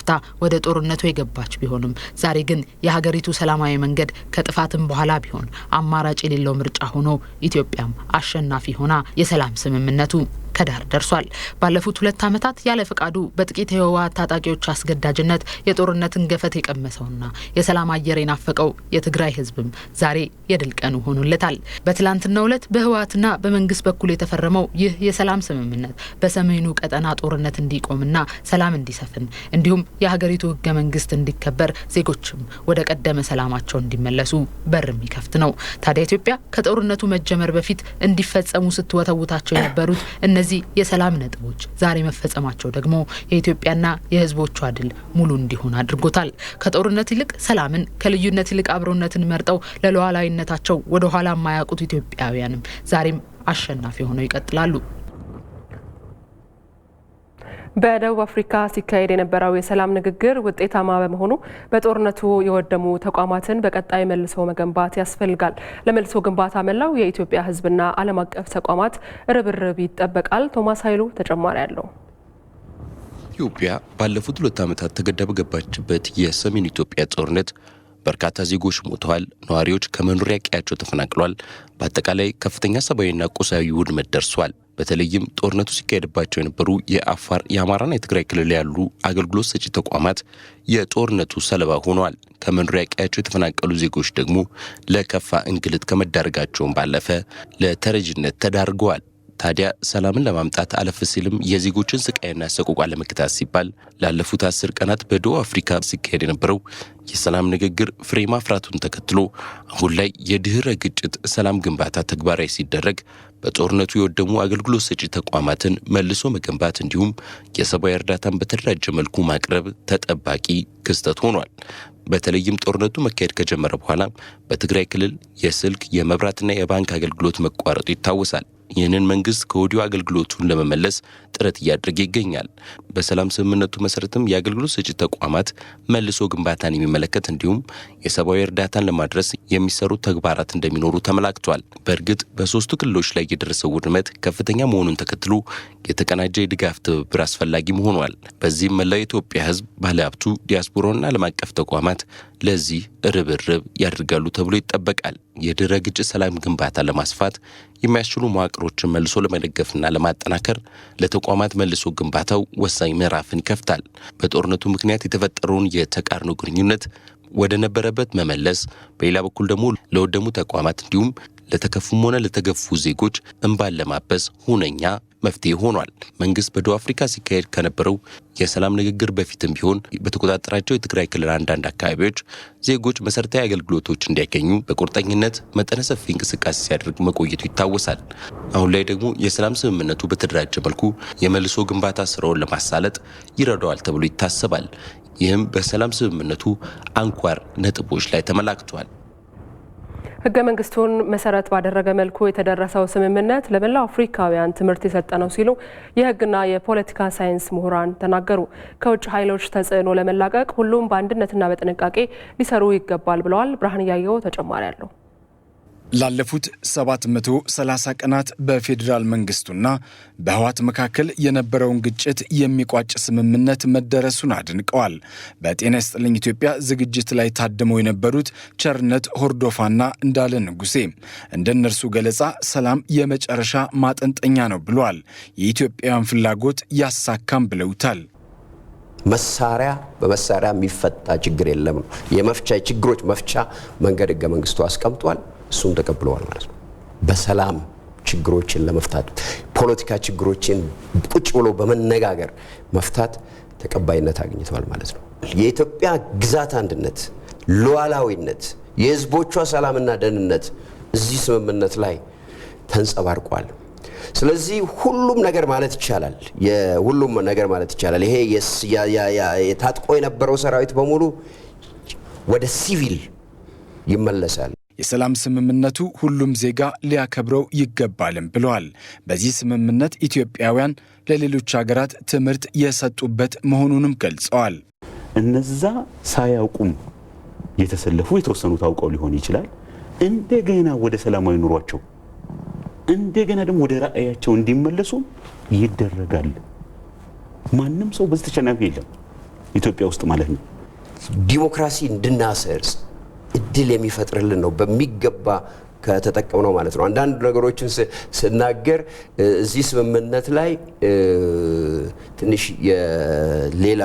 ወደ ጦርነቱ የገባች ቢሆንም ዛሬ ግን የሀገሪቱ ሰላማዊ መንገድ ከጥፋትም በኋላ ቢሆን አማራጭ የሌለው ምርጫ ሆኖ ኢትዮጵያም አሸናፊ ሆና የሰላም ስምምነቱ ከዳር ደርሷል። ባለፉት 2 ዓመታት ያለ ፈቃዱ በጥቂት የህወሓት ታጣቂዎች አስገዳጅነት የጦርነትን ገፈት የቀመሰውና የሰላም አየር የናፈቀው የትግራይ ህዝብም ዛሬ የድል ቀኑ ሆኖለታል። በትላንትናው ዕለት በህወሓትና በመንግስት በኩል የተፈረመው ይህ የሰላም ስምምነት በሰሜኑ ቀጠና ጦርነት እንዲቆምና ሰላም እንዲሰፍን እንዲሁም የሀገሪቱ ህገ መንግስት እንዲከበር ዜጎችም ወደ ቀደመ ሰላማቸው እንዲመለሱ በር የሚከፍት ነው። ታዲያ ኢትዮጵያ ከጦርነቱ መጀመር በፊት እንዲፈጸሙ ስትወተውታቸው የነበሩት እነዚህ የሰላም ነጥቦች ዛሬ መፈጸማቸው ደግሞ የኢትዮጵያና የህዝቦቿ ድል ሙሉ እንዲሆን አድርጎታል። ከጦርነት ይልቅ ሰላምን፣ ከልዩነት ይልቅ አብሮነትን መርጠው ለሉዓላዊነታቸው ወደ ኋላ የማያውቁት ኢትዮጵያውያንም ዛሬም አሸናፊ ሆነው ይቀጥላሉ። በደቡብ አፍሪካ ሲካሄድ የነበረው የሰላም ንግግር ውጤታማ በመሆኑ በጦርነቱ የወደሙ ተቋማትን በቀጣይ መልሶ መገንባት ያስፈልጋል። ለመልሶ ግንባታ መላው የኢትዮጵያ ህዝብና ዓለም አቀፍ ተቋማት ርብርብ ይጠበቃል። ቶማስ ኃይሉ ተጨማሪ አለው። ኢትዮጵያ ባለፉት 2 ዓመታት ተገዳ በገባችበት የሰሜን ኢትዮጵያ ጦርነት በርካታ ዜጎች ሞተዋል። ነዋሪዎች ከመኖሪያ ቀያቸው ተፈናቅለዋል። በአጠቃላይ ከፍተኛ ሰብአዊና ቁሳዊ ውድመት ደርሷል። በተለይም ጦርነቱ ሲካሄድባቸው የነበሩ የአፋር፣ የአማራና የትግራይ ክልል ያሉ አገልግሎት ሰጪ ተቋማት የጦርነቱ ሰለባ ሆነዋል። ከመኖሪያ ቀያቸው የተፈናቀሉ ዜጎች ደግሞ ለከፋ እንግልት ከመዳረጋቸውን ባለፈ ለተረጅነት ተዳርገዋል። ታዲያ ሰላምን ለማምጣት አለፍ ሲልም የዜጎችን ስቃይና ሰቆቃ ለመክታት ሲባል ላለፉት 10 ቀናት በደቡብ አፍሪካ ሲካሄድ የነበረው የሰላም ንግግር ፍሬ ማፍራቱን ተከትሎ አሁን ላይ የድህረ ግጭት ሰላም ግንባታ ተግባራዊ ሲደረግ በጦርነቱ የወደሙ አገልግሎት ሰጪ ተቋማትን መልሶ መገንባት እንዲሁም የሰብአዊ እርዳታን በተደራጀ መልኩ ማቅረብ ተጠባቂ ክስተት ሆኗል። በተለይም ጦርነቱ መካሄድ ከጀመረ በኋላ በትግራይ ክልል የስልክ የመብራትና የባንክ አገልግሎት መቋረጡ ይታወሳል። ይህንን መንግስት ከወዲሁ አገልግሎቱን ለመመለስ ጥረት እያደረገ ይገኛል። በሰላም ስምምነቱ መሰረትም የአገልግሎት ሰጪ ተቋማት መልሶ ግንባታን የሚመለከት እንዲሁም የሰብአዊ እርዳታን ለማድረስ የሚሰሩ ተግባራት እንደሚኖሩ ተመላክቷል። በእርግጥ በሶስቱ ክልሎች ላይ የደረሰው ውድመት ከፍተኛ መሆኑን ተከትሎ የተቀናጀ የድጋፍ ትብብር አስፈላጊ ሆኗል። በዚህም መላው የኢትዮጵያ ህዝብ፣ ባለሀብቱ፣ ዲያስፖራና ዓለም አቀፍ ተቋማት ለዚህ ርብርብ ያደርጋሉ ተብሎ ይጠበቃል። የድህረ ግጭት ሰላም ግንባታ ለማስፋት የሚያስችሉ መዋቅሮችን መልሶ ለመደገፍና ለማጠናከር ለተቋማት መልሶ ግንባታው ወሳኝ ምዕራፍን ይከፍታል። በጦርነቱ ምክንያት የተፈጠረውን የተቃርኖ ግንኙነት ወደ ነበረበት መመለስ፣ በሌላ በኩል ደግሞ ለወደሙ ተቋማት እንዲሁም ለተከፉም ሆነ ለተገፉ ዜጎች እንባን ለማበስ ሁነኛ መፍትሄ ሆኗል። መንግስት በደቡብ አፍሪካ ሲካሄድ ከነበረው የሰላም ንግግር በፊትም ቢሆን በተቆጣጠራቸው የትግራይ ክልል አንዳንድ አካባቢዎች ዜጎች መሰረታዊ አገልግሎቶች እንዲያገኙ በቁርጠኝነት መጠነ ሰፊ እንቅስቃሴ ሲያደርግ መቆየቱ ይታወሳል። አሁን ላይ ደግሞ የሰላም ስምምነቱ በተደራጀ መልኩ የመልሶ ግንባታ ስራውን ለማሳለጥ ይረዳዋል ተብሎ ይታሰባል። ይህም በሰላም ስምምነቱ አንኳር ነጥቦች ላይ ተመላክቷል። ህገ መንግስቱን መሰረት ባደረገ መልኩ የተደረሰው ስምምነት ለመላው አፍሪካውያን ትምህርት የሰጠ ነው ሲሉ የህግና የፖለቲካ ሳይንስ ምሁራን ተናገሩ። ከውጭ ኃይሎች ተጽዕኖ ለመላቀቅ ሁሉም በአንድነትና በጥንቃቄ ሊሰሩ ይገባል ብለዋል። ብርሃን ያየው ተጨማሪ አለው። ላለፉት 730 ቀናት በፌዴራል መንግስቱና በህወሓት መካከል የነበረውን ግጭት የሚቋጭ ስምምነት መደረሱን አድንቀዋል። በጤና ይስጥልኝ ኢትዮጵያ ዝግጅት ላይ ታድመው የነበሩት ቸርነት ሆርዶፋና እንዳለ ንጉሴ እንደ እነርሱ ገለጻ ሰላም የመጨረሻ ማጠንጠኛ ነው ብለዋል። የኢትዮጵያውያን ፍላጎት ያሳካም ብለውታል። መሳሪያ በመሳሪያ የሚፈታ ችግር የለም ነው። የችግሮች መፍቻ መንገድ ህገ መንግስቱ አስቀምጧል። እሱም ተቀብለዋል ማለት ነው። በሰላም ችግሮችን ለመፍታት ፖለቲካ ችግሮችን ቁጭ ብሎ በመነጋገር መፍታት ተቀባይነት አግኝተዋል ማለት ነው። የኢትዮጵያ ግዛት አንድነት፣ ሉዓላዊነት፣ የህዝቦቿ ሰላምና ደህንነት እዚህ ስምምነት ላይ ተንጸባርቋል። ስለዚህ ሁሉም ነገር ማለት ይቻላል ይሄ የታጥቆ የነበረው ሰራዊት በሙሉ ወደ ሲቪል ይመለሳል። የሰላም ስምምነቱ ሁሉም ዜጋ ሊያከብረው ይገባልም ብለዋል። በዚህ ስምምነት ኢትዮጵያውያን ለሌሎች ሀገራት ትምህርት የሰጡበት መሆኑንም ገልጸዋል። እነዛ ሳያውቁም የተሰለፉ የተወሰኑ ታውቀው ሊሆን ይችላል እንደገና ወደ ሰላማዊ ኑሯቸው እንደገና ደግሞ ወደ ራእያቸው እንዲመለሱ ይደረጋል። ማንም ሰው በዚህ ተሸናፊ የለም ኢትዮጵያ ውስጥ ማለት ነው። ዲሞክራሲ እንድናሰርጽ እድል የሚፈጥርልን ነው በሚገባ ከተጠቀምነው ማለት ነው። አንዳንድ ነገሮችን ስናገር እዚህ ስምምነት ላይ ትንሽ ሌላ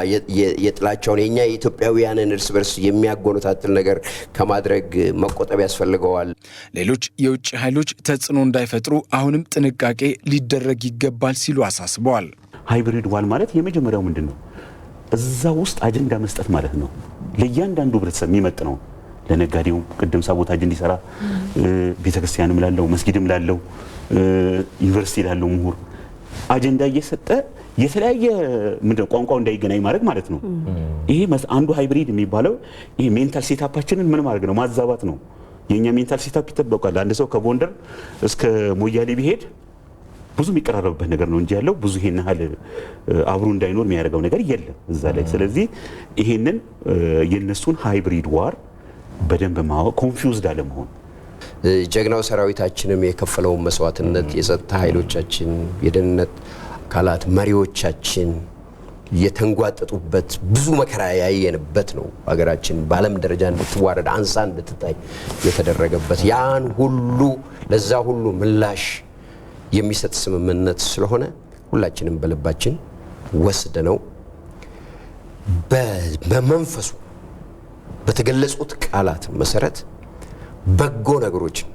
የጥላቻውን የኛ የኢትዮጵያውያንን እርስ በርስ የሚያጎነታትል ነገር ከማድረግ መቆጠብ ያስፈልገዋል። ሌሎች የውጭ ኃይሎች ተጽዕኖ እንዳይፈጥሩ አሁንም ጥንቃቄ ሊደረግ ይገባል ሲሉ አሳስበዋል። ሃይብሪድ ዋር ማለት የመጀመሪያው ምንድነው? እዛ ውስጥ አጀንዳ መስጠት ማለት ነው። ለእያንዳንዱ ህብረተሰብ የሚመጥ ነው። ለነጋዴው ቅድም ሳቦታጅ እንዲሰራ ቤተክርስቲያንም ላለው መስጊድም ላለው ዩኒቨርሲቲ ላለው ምሁር አጀንዳ እየሰጠ የተለያየ ምንድነው ቋንቋው እንዳይገናኝ ማድረግ ማለት ነው። ይሄ አንዱ ሃይብሪድ የሚባለው ይሄ ሜንታል ሴታፓችንን ምን ማድረግ ነው? ማዛባት ነው። የኛ ሜንታል ሴታፕ ይተበቃል። አንድ ሰው ከጎንደር እስከ ሞያሌ ቢሄድ ብዙ የሚቀራረብበት ነገር ነው እንጂ ያለው ብዙ ይሄን ያህል አብሮ እንዳይኖር የሚያደርገው ነገር የለም እዛ ላይ። ስለዚህ ይሄንን የነሱን ሃይብሪድ ዋር በደንብ ማወቅ ኮንፊውዝድ አለመሆን ጀግናው ሰራዊታችንም የከፈለውን መስዋዕትነት የጸጥታ ኃይሎቻችን የደህንነት አካላት መሪዎቻችን የተንጓጠጡበት ብዙ መከራ ያየንበት ነው። ሀገራችን በዓለም ደረጃ እንድትዋረድ አንሳ እንድትታይ የተደረገበት ያን ሁሉ ለዛ ሁሉ ምላሽ የሚሰጥ ስምምነት ስለሆነ ሁላችንም በልባችን ወስደነው በመንፈሱ በተገለጹት ቃላት መሰረት በጎ ነገሮችን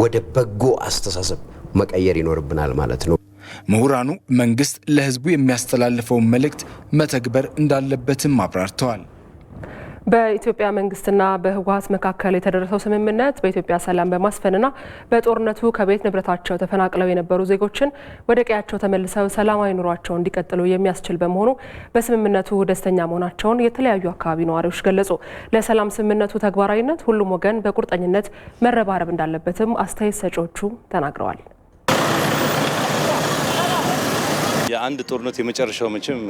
ወደ በጎ አስተሳሰብ መቀየር ይኖርብናል ማለት ነው። ምሁራኑ መንግስት ለህዝቡ የሚያስተላልፈውን መልእክት መተግበር እንዳለበትም አብራርተዋል። በኢትዮጵያ መንግስትና በህወሓት መካከል የተደረሰው ስምምነት በኢትዮጵያ ሰላም በማስፈንና በጦርነቱ ከቤት ንብረታቸው ተፈናቅለው የነበሩ ዜጎችን ወደ ቀያቸው ተመልሰው ሰላማዊ ኑሯቸው እንዲቀጥሉ የሚያስችል በመሆኑ በስምምነቱ ደስተኛ መሆናቸውን የተለያዩ አካባቢ ነዋሪዎች ገለጹ። ለሰላም ስምምነቱ ተግባራዊነት ሁሉም ወገን በቁርጠኝነት መረባረብ እንዳለበትም አስተያየት ሰጪዎቹ ተናግረዋል። የአንድ ጦርነት የመጨረሻው መቼም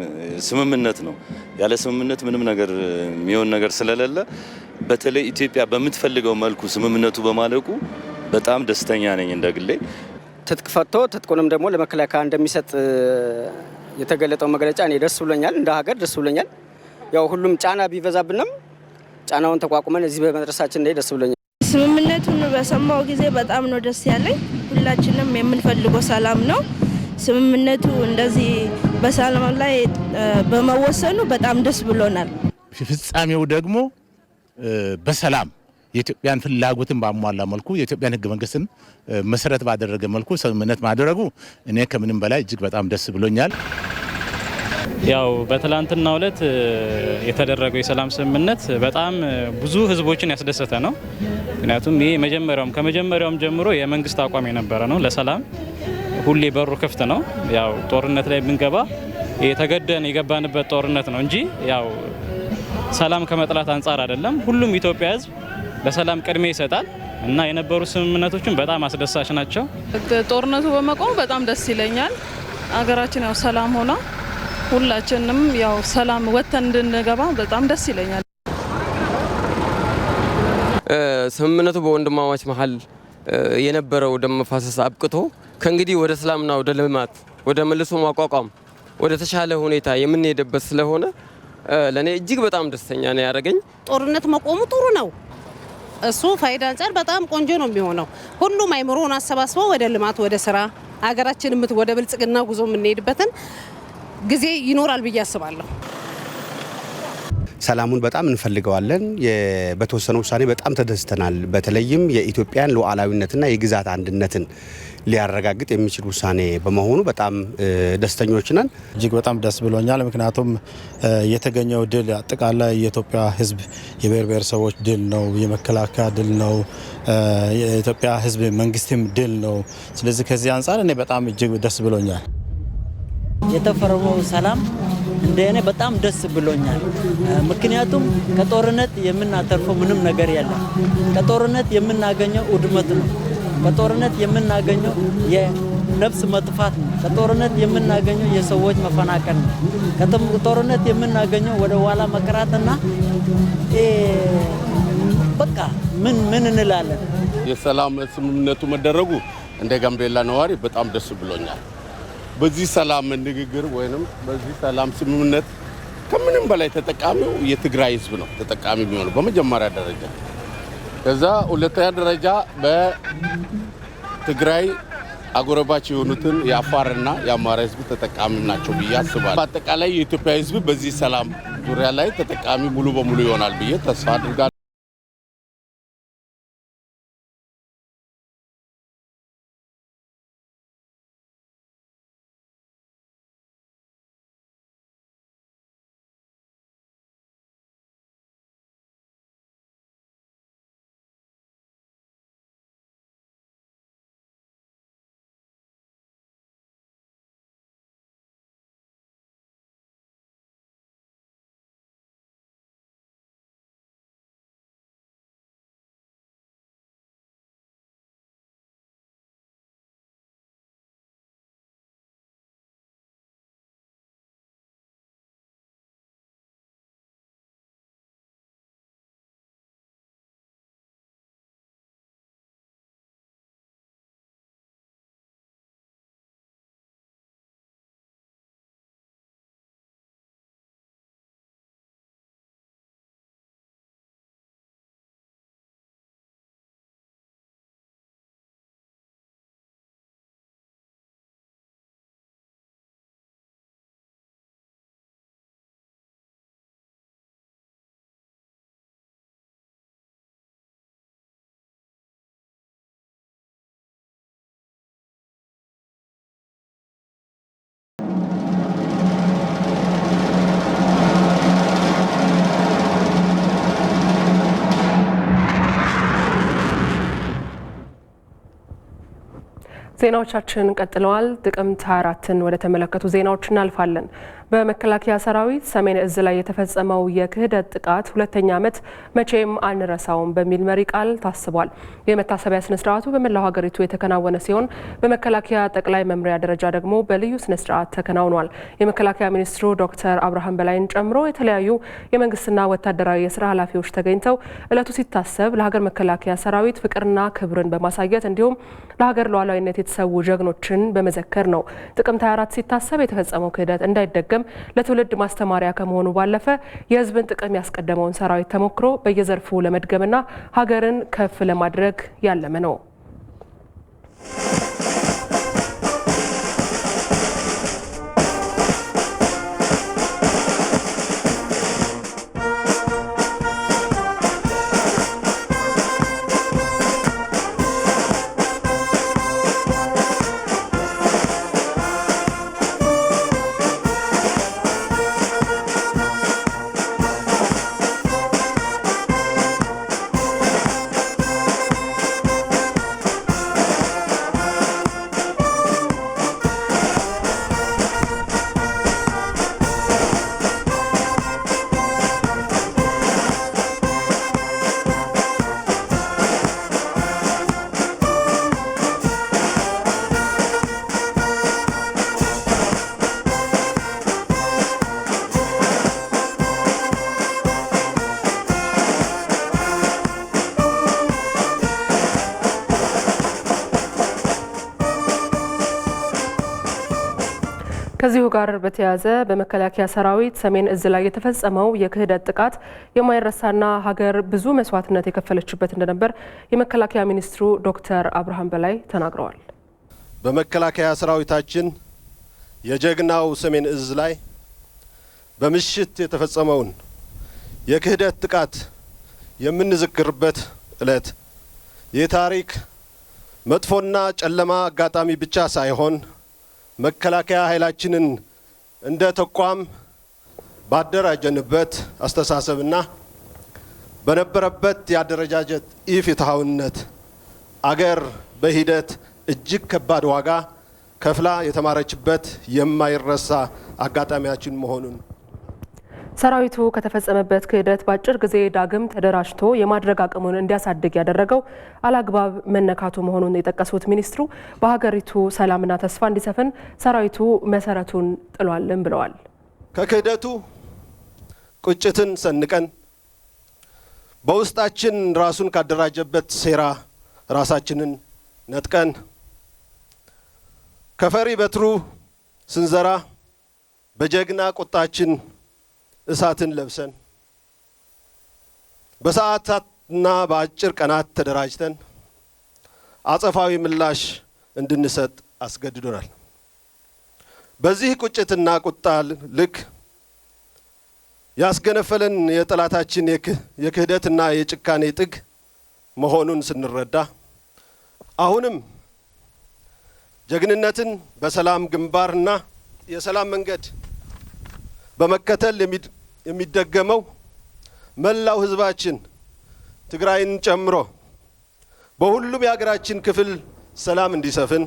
ስምምነት ነው። ያለ ስምምነት ምንም ነገር የሚሆን ነገር ስለሌለ በተለይ ኢትዮጵያ በምትፈልገው መልኩ ስምምነቱ በማለቁ በጣም ደስተኛ ነኝ እንደግሌ። ትጥቅ ፈቶ ትጥቁንም ደግሞ ለመከላከያ እንደሚሰጥ የተገለጠው መግለጫ እኔ ደስ ብሎኛል፣ እንደ ሀገር ደስ ብሎኛል። ያው ሁሉም ጫና ቢበዛብንም ጫናውን ተቋቁመን እዚህ በመድረሳችን ላይ ደስ ብሎኛል። ስምምነቱን በሰማው ጊዜ በጣም ነው ደስ ያለኝ። ሁላችንም የምንፈልገው ሰላም ነው። ስምምነቱ እንደዚህ በሰላም ላይ በመወሰኑ በጣም ደስ ብሎናል። ፍጻሜው ደግሞ በሰላም የኢትዮጵያን ፍላጎትን ባሟላ መልኩ የኢትዮጵያን ሕገ መንግስትን መሰረት ባደረገ መልኩ ስምምነት ማድረጉ እኔ ከምንም በላይ እጅግ በጣም ደስ ብሎኛል። ያው በትላንትናው ዕለት የተደረገው የሰላም ስምምነት በጣም ብዙ ህዝቦችን ያስደሰተ ነው። ምክንያቱም ይሄ ከመጀመሪያውም ጀምሮ የመንግስት አቋም የነበረ ነው። ለሰላም ሁሌ በሩ ክፍት ነው። ያው ጦርነት ላይ ብንገባ የተገደን የገባንበት ጦርነት ነው እንጂ ያው ሰላም ከመጥላት አንጻር አይደለም። ሁሉም ኢትዮጵያ ህዝብ ለሰላም ቅድሚያ ይሰጣል እና የነበሩ ስምምነቶችን በጣም አስደሳች ናቸው። ጦርነቱ በመቆም በጣም ደስ ይለኛል። አገራችን ያው ሰላም ሆና ሁላችንም ያው ሰላም ወጥተን እንድንገባ በጣም ደስ ይለኛል። ስምምነቱ በወንድማማች መሀል የነበረው ደም መፋሰስ አብቅቶ ከእንግዲህ ወደ ሰላምና ወደ ልማት ወደ መልሶ ማቋቋም ወደ ተሻለ ሁኔታ የምንሄድበት ስለሆነ ለኔ እጅግ በጣም ደስተኛ ነው ያደረገኝ። ጦርነት መቆሙ ጥሩ ነው። እሱ ፋይዳ አንጻር በጣም ቆንጆ ነው የሚሆነው። ሁሉም አይምሮን አሰባስበው ወደ ልማት ወደ ስራ ሀገራችን ወደ ብልጽግና ጉዞ የምንሄድበትን ጊዜ ይኖራል ብዬ አስባለሁ። ሰላሙን በጣም እንፈልገዋለን። በተወሰነ ውሳኔ በጣም ተደስተናል። በተለይም የኢትዮጵያን ሉዓላዊነትና የግዛት አንድነትን ሊያረጋግጥ የሚችል ውሳኔ በመሆኑ በጣም ደስተኞች ነን። እጅግ በጣም ደስ ብሎኛል። ምክንያቱም የተገኘው ድል አጠቃላይ የኢትዮጵያ ሕዝብ የብሔር ብሔረሰቦች ድል ነው፣ የመከላከያ ድል ነው፣ የኢትዮጵያ ሕዝብ መንግስትም ድል ነው። ስለዚህ ከዚህ አንጻር እኔ በጣም እጅግ ደስ ብሎኛል። የተፈረመው ሰላም እንደኔ በጣም ደስ ብሎኛል። ምክንያቱም ከጦርነት የምናተርፈው ምንም ነገር የለም። ከጦርነት የምናገኘው ውድመት ነው። ከጦርነት የምናገኘው የነፍስ መጥፋት ነው። ከጦርነት የምናገኘው የሰዎች መፈናቀል ነው። ከጦርነት የምናገኘው ወደ ኋላ መቅራትና በቃ ምን እንላለን። የሰላም ስምምነቱ መደረጉ እንደ ጋምቤላ ነዋሪ በጣም ደስ ብሎኛል። በዚህ ሰላም ንግግር ወይንም በዚህ ሰላም ስምምነት ከምንም በላይ ተጠቃሚው የትግራይ ህዝብ ነው ተጠቃሚ የሚሆነው በመጀመሪያ ደረጃ። ከዛ ሁለተኛ ደረጃ በትግራይ አጎራባች የሆኑትን የአፋርና የአማራ ህዝብ ተጠቃሚ ናቸው ብዬ አስባለሁ። በአጠቃላይ የኢትዮጵያ ህዝብ በዚህ ሰላም ዙሪያ ላይ ተጠቃሚ ሙሉ በሙሉ ይሆናል ብዬ ተስፋ አድርጋለሁ። ዜናዎቻችን ቀጥለዋል። ጥቅምት 24ን ወደ ተመለከቱ ዜናዎች እናልፋለን። በመከላከያ ሰራዊት ሰሜን እዝ ላይ የተፈጸመው የክህደት ጥቃት ሁለተኛ ዓመት መቼም አንረሳውም በሚል መሪ ቃል ታስቧል። የመታሰቢያ ስነ ስርዓቱ በመላው ሀገሪቱ የተከናወነ ሲሆን በመከላከያ ጠቅላይ መምሪያ ደረጃ ደግሞ በልዩ ስነ ስርዓት ተከናውኗል። የመከላከያ ሚኒስትሩ ዶክተር አብርሃም በላይን ጨምሮ የተለያዩ የመንግስትና ወታደራዊ የስራ ኃላፊዎች ተገኝተው ዕለቱ ሲታሰብ ለሀገር መከላከያ ሰራዊት ፍቅርና ክብርን በማሳየት እንዲሁም ለሀገር ሉዓላዊነት የተሰዉ ጀግኖችን በመዘከር ነው። ጥቅምት 24 ሲታሰብ የተፈጸመው ክህደት እንዳይደገም ለትውልድ ማስተማሪያ ከመሆኑ ባለፈ የሕዝብን ጥቅም ያስቀደመውን ሰራዊት ተሞክሮ በየዘርፉ ለመድገምና ሀገርን ከፍ ለማድረግ ያለመ ነው። ከዚሁ ጋር በተያያዘ በመከላከያ ሰራዊት ሰሜን እዝ ላይ የተፈጸመው የክህደት ጥቃት የማይረሳና ሀገር ብዙ መስዋዕትነት የከፈለችበት እንደነበር የመከላከያ ሚኒስትሩ ዶክተር አብርሃም በላይ ተናግረዋል። በመከላከያ ሰራዊታችን የጀግናው ሰሜን እዝ ላይ በምሽት የተፈጸመውን የክህደት ጥቃት የምንዘክርበት ዕለት የታሪክ መጥፎና ጨለማ አጋጣሚ ብቻ ሳይሆን መከላከያ ኃይላችንን እንደ ተቋም ባደራጀንበት አስተሳሰብና በነበረበት የአደረጃጀት ኢፍትሐዊነት አገር በሂደት እጅግ ከባድ ዋጋ ከፍላ የተማረችበት የማይረሳ አጋጣሚያችን መሆኑን ሰራዊቱ ከተፈጸመበት ክህደት በአጭር ጊዜ ዳግም ተደራጅቶ የማድረግ አቅሙን እንዲያሳድግ ያደረገው አላግባብ መነካቱ መሆኑን የጠቀሱት ሚኒስትሩ በሀገሪቱ ሰላምና ተስፋ እንዲሰፍን ሰራዊቱ መሰረቱን ጥሏልም ብለዋል። ከክህደቱ ቁጭትን ሰንቀን በውስጣችን ራሱን ካደራጀበት ሴራ ራሳችንን ነጥቀን ከፈሪ በትሩ ስንዘራ በጀግና ቁጣችን እሳትን ለብሰን በሰዓታትና በአጭር ቀናት ተደራጅተን አጸፋዊ ምላሽ እንድንሰጥ አስገድዶናል። በዚህ ቁጭትና ቁጣ ልክ ያስገነፈለን የጠላታችን የክህደትና የጭካኔ ጥግ መሆኑን ስንረዳ አሁንም ጀግንነትን በሰላም ግንባርና የሰላም መንገድ በመከተል የሚደገመው መላው ህዝባችን ትግራይን ጨምሮ በሁሉም የሀገራችን ክፍል ሰላም እንዲሰፍን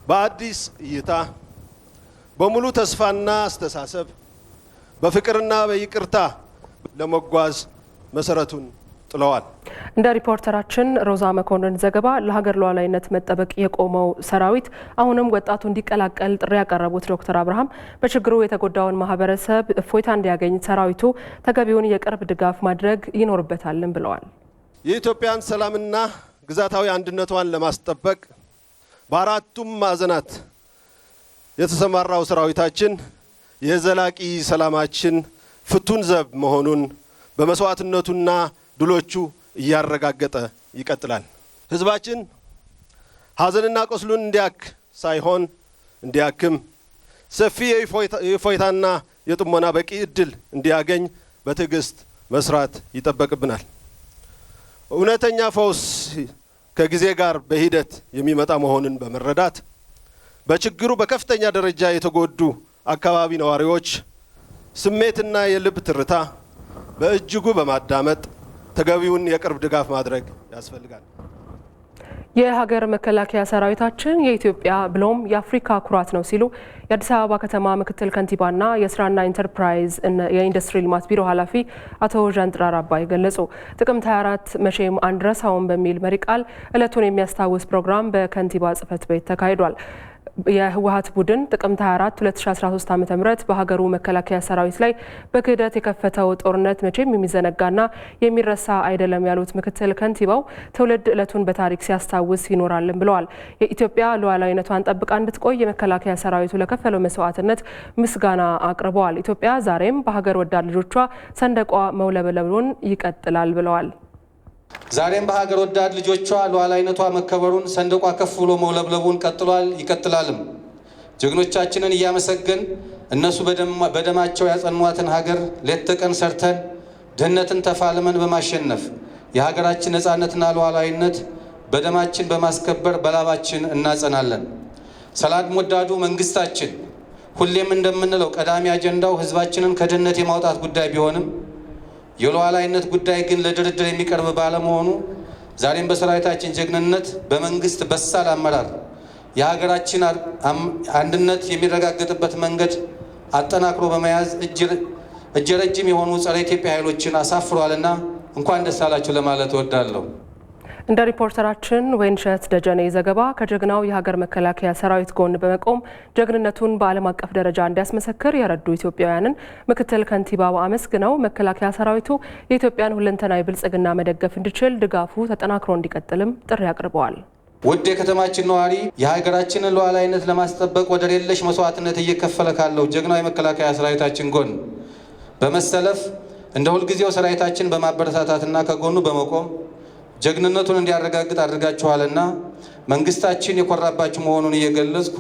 በአዲስ እይታ በሙሉ ተስፋና አስተሳሰብ በፍቅርና በይቅርታ ለመጓዝ መሰረቱን ጥለዋል። እንደ ሪፖርተራችን ሮዛ መኮንን ዘገባ ለሀገር ሉዓላዊነት መጠበቅ የቆመው ሰራዊት አሁንም ወጣቱ እንዲቀላቀል ጥሪ ያቀረቡት ዶክተር አብርሃም በችግሩ የተጎዳውን ማህበረሰብ እፎይታ እንዲያገኝ ሰራዊቱ ተገቢውን የቅርብ ድጋፍ ማድረግ ይኖርበታልም ብለዋል። የኢትዮጵያን ሰላምና ግዛታዊ አንድነቷን ለማስጠበቅ በአራቱም ማዕዘናት የተሰማራው ሰራዊታችን የዘላቂ ሰላማችን ፍቱን ዘብ መሆኑን በመስዋዕትነቱና ድሎቹ እያረጋገጠ ይቀጥላል። ህዝባችን ሀዘንና ቆስሉን እንዲያክ ሳይሆን እንዲያክም ሰፊ የእፎይታና የጥሞና በቂ እድል እንዲያገኝ በትዕግስት መስራት ይጠበቅብናል። እውነተኛ ፈውስ ከጊዜ ጋር በሂደት የሚመጣ መሆኑን በመረዳት በችግሩ በከፍተኛ ደረጃ የተጎዱ አካባቢ ነዋሪዎች ስሜትና የልብ ትርታ በእጅጉ በማዳመጥ ተገቢውን የቅርብ ድጋፍ ማድረግ ያስፈልጋል። የሀገር መከላከያ ሰራዊታችን የኢትዮጵያ ብሎም የአፍሪካ ኩራት ነው ሲሉ የአዲስ አበባ ከተማ ምክትል ከንቲባና የስራና ኢንተርፕራይዝ የኢንዱስትሪ ልማት ቢሮ ኃላፊ አቶ ዣንጥራር አባይ ገለጹ። ጥቅምት 24 መቼም አንረሳውም በሚል መሪ ቃል ዕለቱን የሚያስታውስ ፕሮግራም በከንቲባ ጽሕፈት ቤት ተካሂዷል። የህወሓት ቡድን ጥቅምት 24 2013 ዓ.ም በሀገሩ መከላከያ ሰራዊት ላይ በክህደት የከፈተው ጦርነት መቼም የሚዘነጋና የሚረሳ አይደለም ያሉት ምክትል ከንቲባው ትውልድ ዕለቱን በታሪክ ሲያስታውስ ይኖራልን ብለዋል። የኢትዮጵያ ሉዓላዊነቷን ጠብቃ እንድትቆይ የመከላከያ ሰራዊቱ ለከፈለው መስዋዕትነት ምስጋና አቅርበዋል። ኢትዮጵያ ዛሬም በሀገር ወዳድ ልጆቿ ሰንደቋ መውለብለቡን ይቀጥላል ብለዋል። ዛሬም በሀገር ወዳድ ልጆቿ ሉዓላዊነቷ መከበሩን ሰንደቋ ከፍ ብሎ መውለብለቡን ቀጥሏል፣ ይቀጥላልም። ጀግኖቻችንን እያመሰገን እነሱ በደማቸው ያጸኗትን ሀገር ሌት ተቀን ሰርተን ድህነትን ተፋልመን በማሸነፍ የሀገራችን ነፃነትና ሉዓላዊነት በደማችን በማስከበር በላባችን እናጸናለን። ሰላም ወዳዱ መንግስታችን ሁሌም እንደምንለው ቀዳሚ አጀንዳው ህዝባችንን ከድህነት የማውጣት ጉዳይ ቢሆንም የሉዓላዊነት ጉዳይ ግን ለድርድር የሚቀርብ ባለመሆኑ ዛሬም በሰራዊታችን ጀግንነት በመንግስት በሳል አመራር የሀገራችን አንድነት የሚረጋገጥበት መንገድ አጠናክሮ በመያዝ እጅ ረጅም የሆኑ ጸረ ኢትዮጵያ ኃይሎችን አሳፍሯልና እንኳን ደስ አላችሁ ለማለት እወዳለሁ። እንደ ሪፖርተራችን ወይንሸት ደጀኔ ዘገባ ከጀግናው የሀገር መከላከያ ሰራዊት ጎን በመቆም ጀግንነቱን በዓለም አቀፍ ደረጃ እንዲያስመሰክር የረዱ ኢትዮጵያውያንን ምክትል ከንቲባው አመስግነው መከላከያ ሰራዊቱ የኢትዮጵያን ሁለንተናዊ ብልጽግና መደገፍ እንዲችል ድጋፉ ተጠናክሮ እንዲቀጥልም ጥሪ አቅርበዋል። ውድ የከተማችን ነዋሪ የሀገራችንን ሉዓላዊነት ለማስጠበቅ ወደር የለሽ መስዋዕትነት እየከፈለ ካለው ጀግናው የመከላከያ ሰራዊታችን ጎን በመሰለፍ እንደ ሁልጊዜው ሰራዊታችን በማበረታታትና ከጎኑ በመቆም ጀግንነቱን እንዲያረጋግጥ አድርጋችኋልና መንግስታችን የኮራባችሁ መሆኑን እየገለጽኩ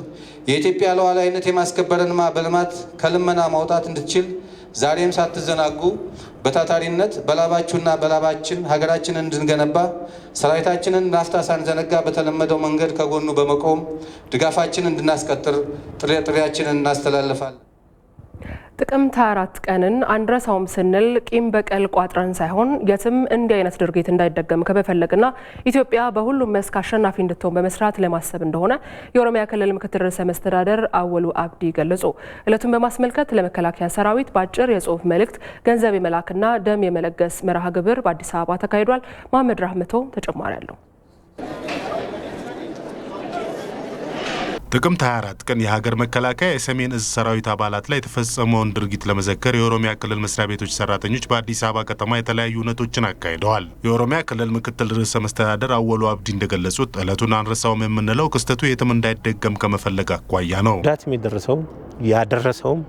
የኢትዮጵያ ሉዓላዊነት የማስከበርን በልማት ከልመና ማውጣት እንድትችል ዛሬም ሳትዘናጉ በታታሪነት በላባችሁና በላባችን ሀገራችንን እንድንገነባ ሰራዊታችንን ላፍታ ሳንዘነጋ በተለመደው መንገድ ከጎኑ በመቆም ድጋፋችንን እንድናስቀጥል ጥሪያችንን እናስተላልፋለን። ጥቅምት 24 ቀንን አንረሳውም ስንል ቂም በቀል ቋጥረን ሳይሆን የትም እንዲህ አይነት ድርጊት እንዳይደገም ከመፈለግና ኢትዮጵያ በሁሉም መስክ አሸናፊ እንድትሆን በመስራት ለማሰብ እንደሆነ የኦሮሚያ ክልል ምክትል ርዕሰ መስተዳደር አወሉ አብዲ ገለጹ። ዕለቱን በማስመልከት ለመከላከያ ሰራዊት በአጭር የጽሁፍ መልእክት ገንዘብ የመላክና ደም የመለገስ መርሃ ግብር በአዲስ አበባ ተካሂዷል። መሐመድ ራህመቶ ተጨማሪ አለው። ጥቅምት 24 ቀን የሀገር መከላከያ የሰሜን እዝ ሰራዊት አባላት ላይ የተፈጸመውን ድርጊት ለመዘከር የኦሮሚያ ክልል መስሪያ ቤቶች ሰራተኞች በአዲስ አበባ ከተማ የተለያዩ እውነቶችን አካሂደዋል። የኦሮሚያ ክልል ምክትል ርዕሰ መስተዳደር አወሉ አብዲ እንደገለጹት ዕለቱን አንረሳውም የምንለው ክስተቱ የትም እንዳይደገም ከመፈለግ አኳያ ነው። ጉዳት የሚደረሰውም ያደረሰውም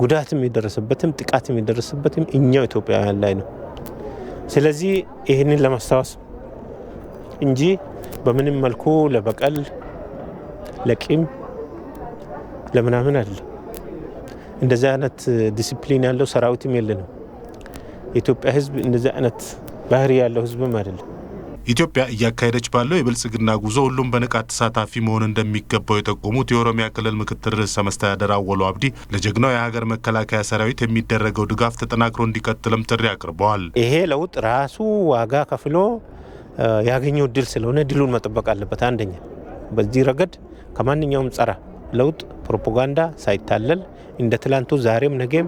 ጉዳት የሚደረስበትም ጥቃት የሚደረስበትም እኛው ኢትዮጵያውያን ላይ ነው። ስለዚህ ይህንን ለማስታወስ እንጂ በምንም መልኩ ለበቀል ለቂም ለምናምን አይደለም። እንደዚህ አይነት ዲሲፕሊን ያለው ሰራዊትም የለንም። የኢትዮጵያ ሕዝብ እንደዚህ አይነት ባህሪ ያለው ሕዝብም አይደለም። ኢትዮጵያ እያካሄደች ባለው የብልጽግና ጉዞ ሁሉም በንቃት ተሳታፊ መሆን እንደሚገባው የጠቆሙት የኦሮሚያ ክልል ምክትል ርዕሰ መስተዳደር አወሉ አብዲ ለጀግናው የሀገር መከላከያ ሰራዊት የሚደረገው ድጋፍ ተጠናክሮ እንዲቀጥልም ጥሪ አቅርበዋል። ይሄ ለውጥ ራሱ ዋጋ ከፍሎ ያገኘው ድል ስለሆነ ድሉን መጠበቅ አለበት። አንደኛ በዚህ ረገድ ከማንኛውም ጸረ ለውጥ ፕሮፓጋንዳ ሳይታለል እንደ ትላንቱ ዛሬም ነገም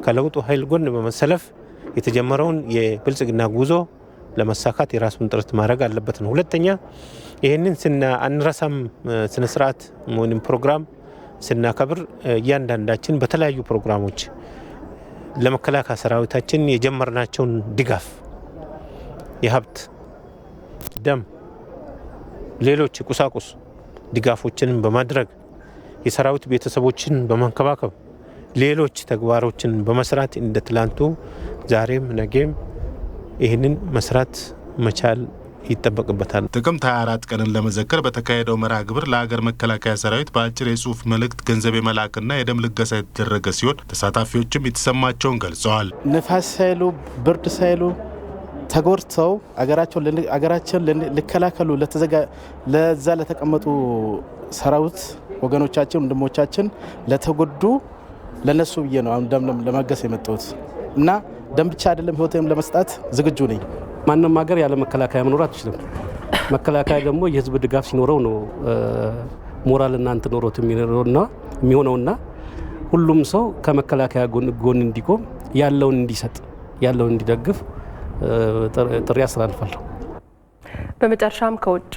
ከለውጡ ኃይል ጎን በመሰለፍ የተጀመረውን የብልጽግና ጉዞ ለማሳካት የራሱን ጥረት ማድረግ አለበት ነው። ሁለተኛ ይህንን አንረሳም ስነ ስርዓት ወይም ፕሮግራም ስናከብር እያንዳንዳችን በተለያዩ ፕሮግራሞች ለመከላከያ ሰራዊታችን የጀመርናቸውን ድጋፍ የሀብት ደም ሌሎች ቁሳቁስ ድጋፎችን በማድረግ የሰራዊት ቤተሰቦችን በመንከባከብ ሌሎች ተግባሮችን በመስራት እንደ ትላንቱ ዛሬም ነገም ይህንን መስራት መቻል ይጠበቅበታል። ጥቅምት 24 ቀንን ለመዘከር በተካሄደው መርሃ ግብር ለሀገር መከላከያ ሰራዊት በአጭር የጽሁፍ መልእክት ገንዘብ የመላክና የደም ልገሳ የተደረገ ሲሆን ተሳታፊዎችም የተሰማቸውን ገልጸዋል። ንፋስ ሳይሉ ብርድ ሳይሉ ተጎድተው አገራቸውን ሊከላከሉ ለዛ ለተቀመጡ ሰራዊት ወገኖቻችን ወንድሞቻችን ለተጎዱ ለነሱ ብዬ ነው አሁን ደም ለማገስ የመጣሁት እና ደም ብቻ አይደለም ህይወቴም ለመስጣት ዝግጁ ነኝ። ማንም ሀገር ያለ መከላከያ መኖር አትችልም። መከላከያ ደግሞ የህዝብ ድጋፍ ሲኖረው ነው ሞራልና እንትን ኖሮት የሚሆነውና ሁሉም ሰው ከመከላከያ ጎን እንዲቆም ያለውን እንዲሰጥ ያለውን እንዲደግፍ ጥሪ አስተላልፋለሁ። በመጨረሻም ከውጭ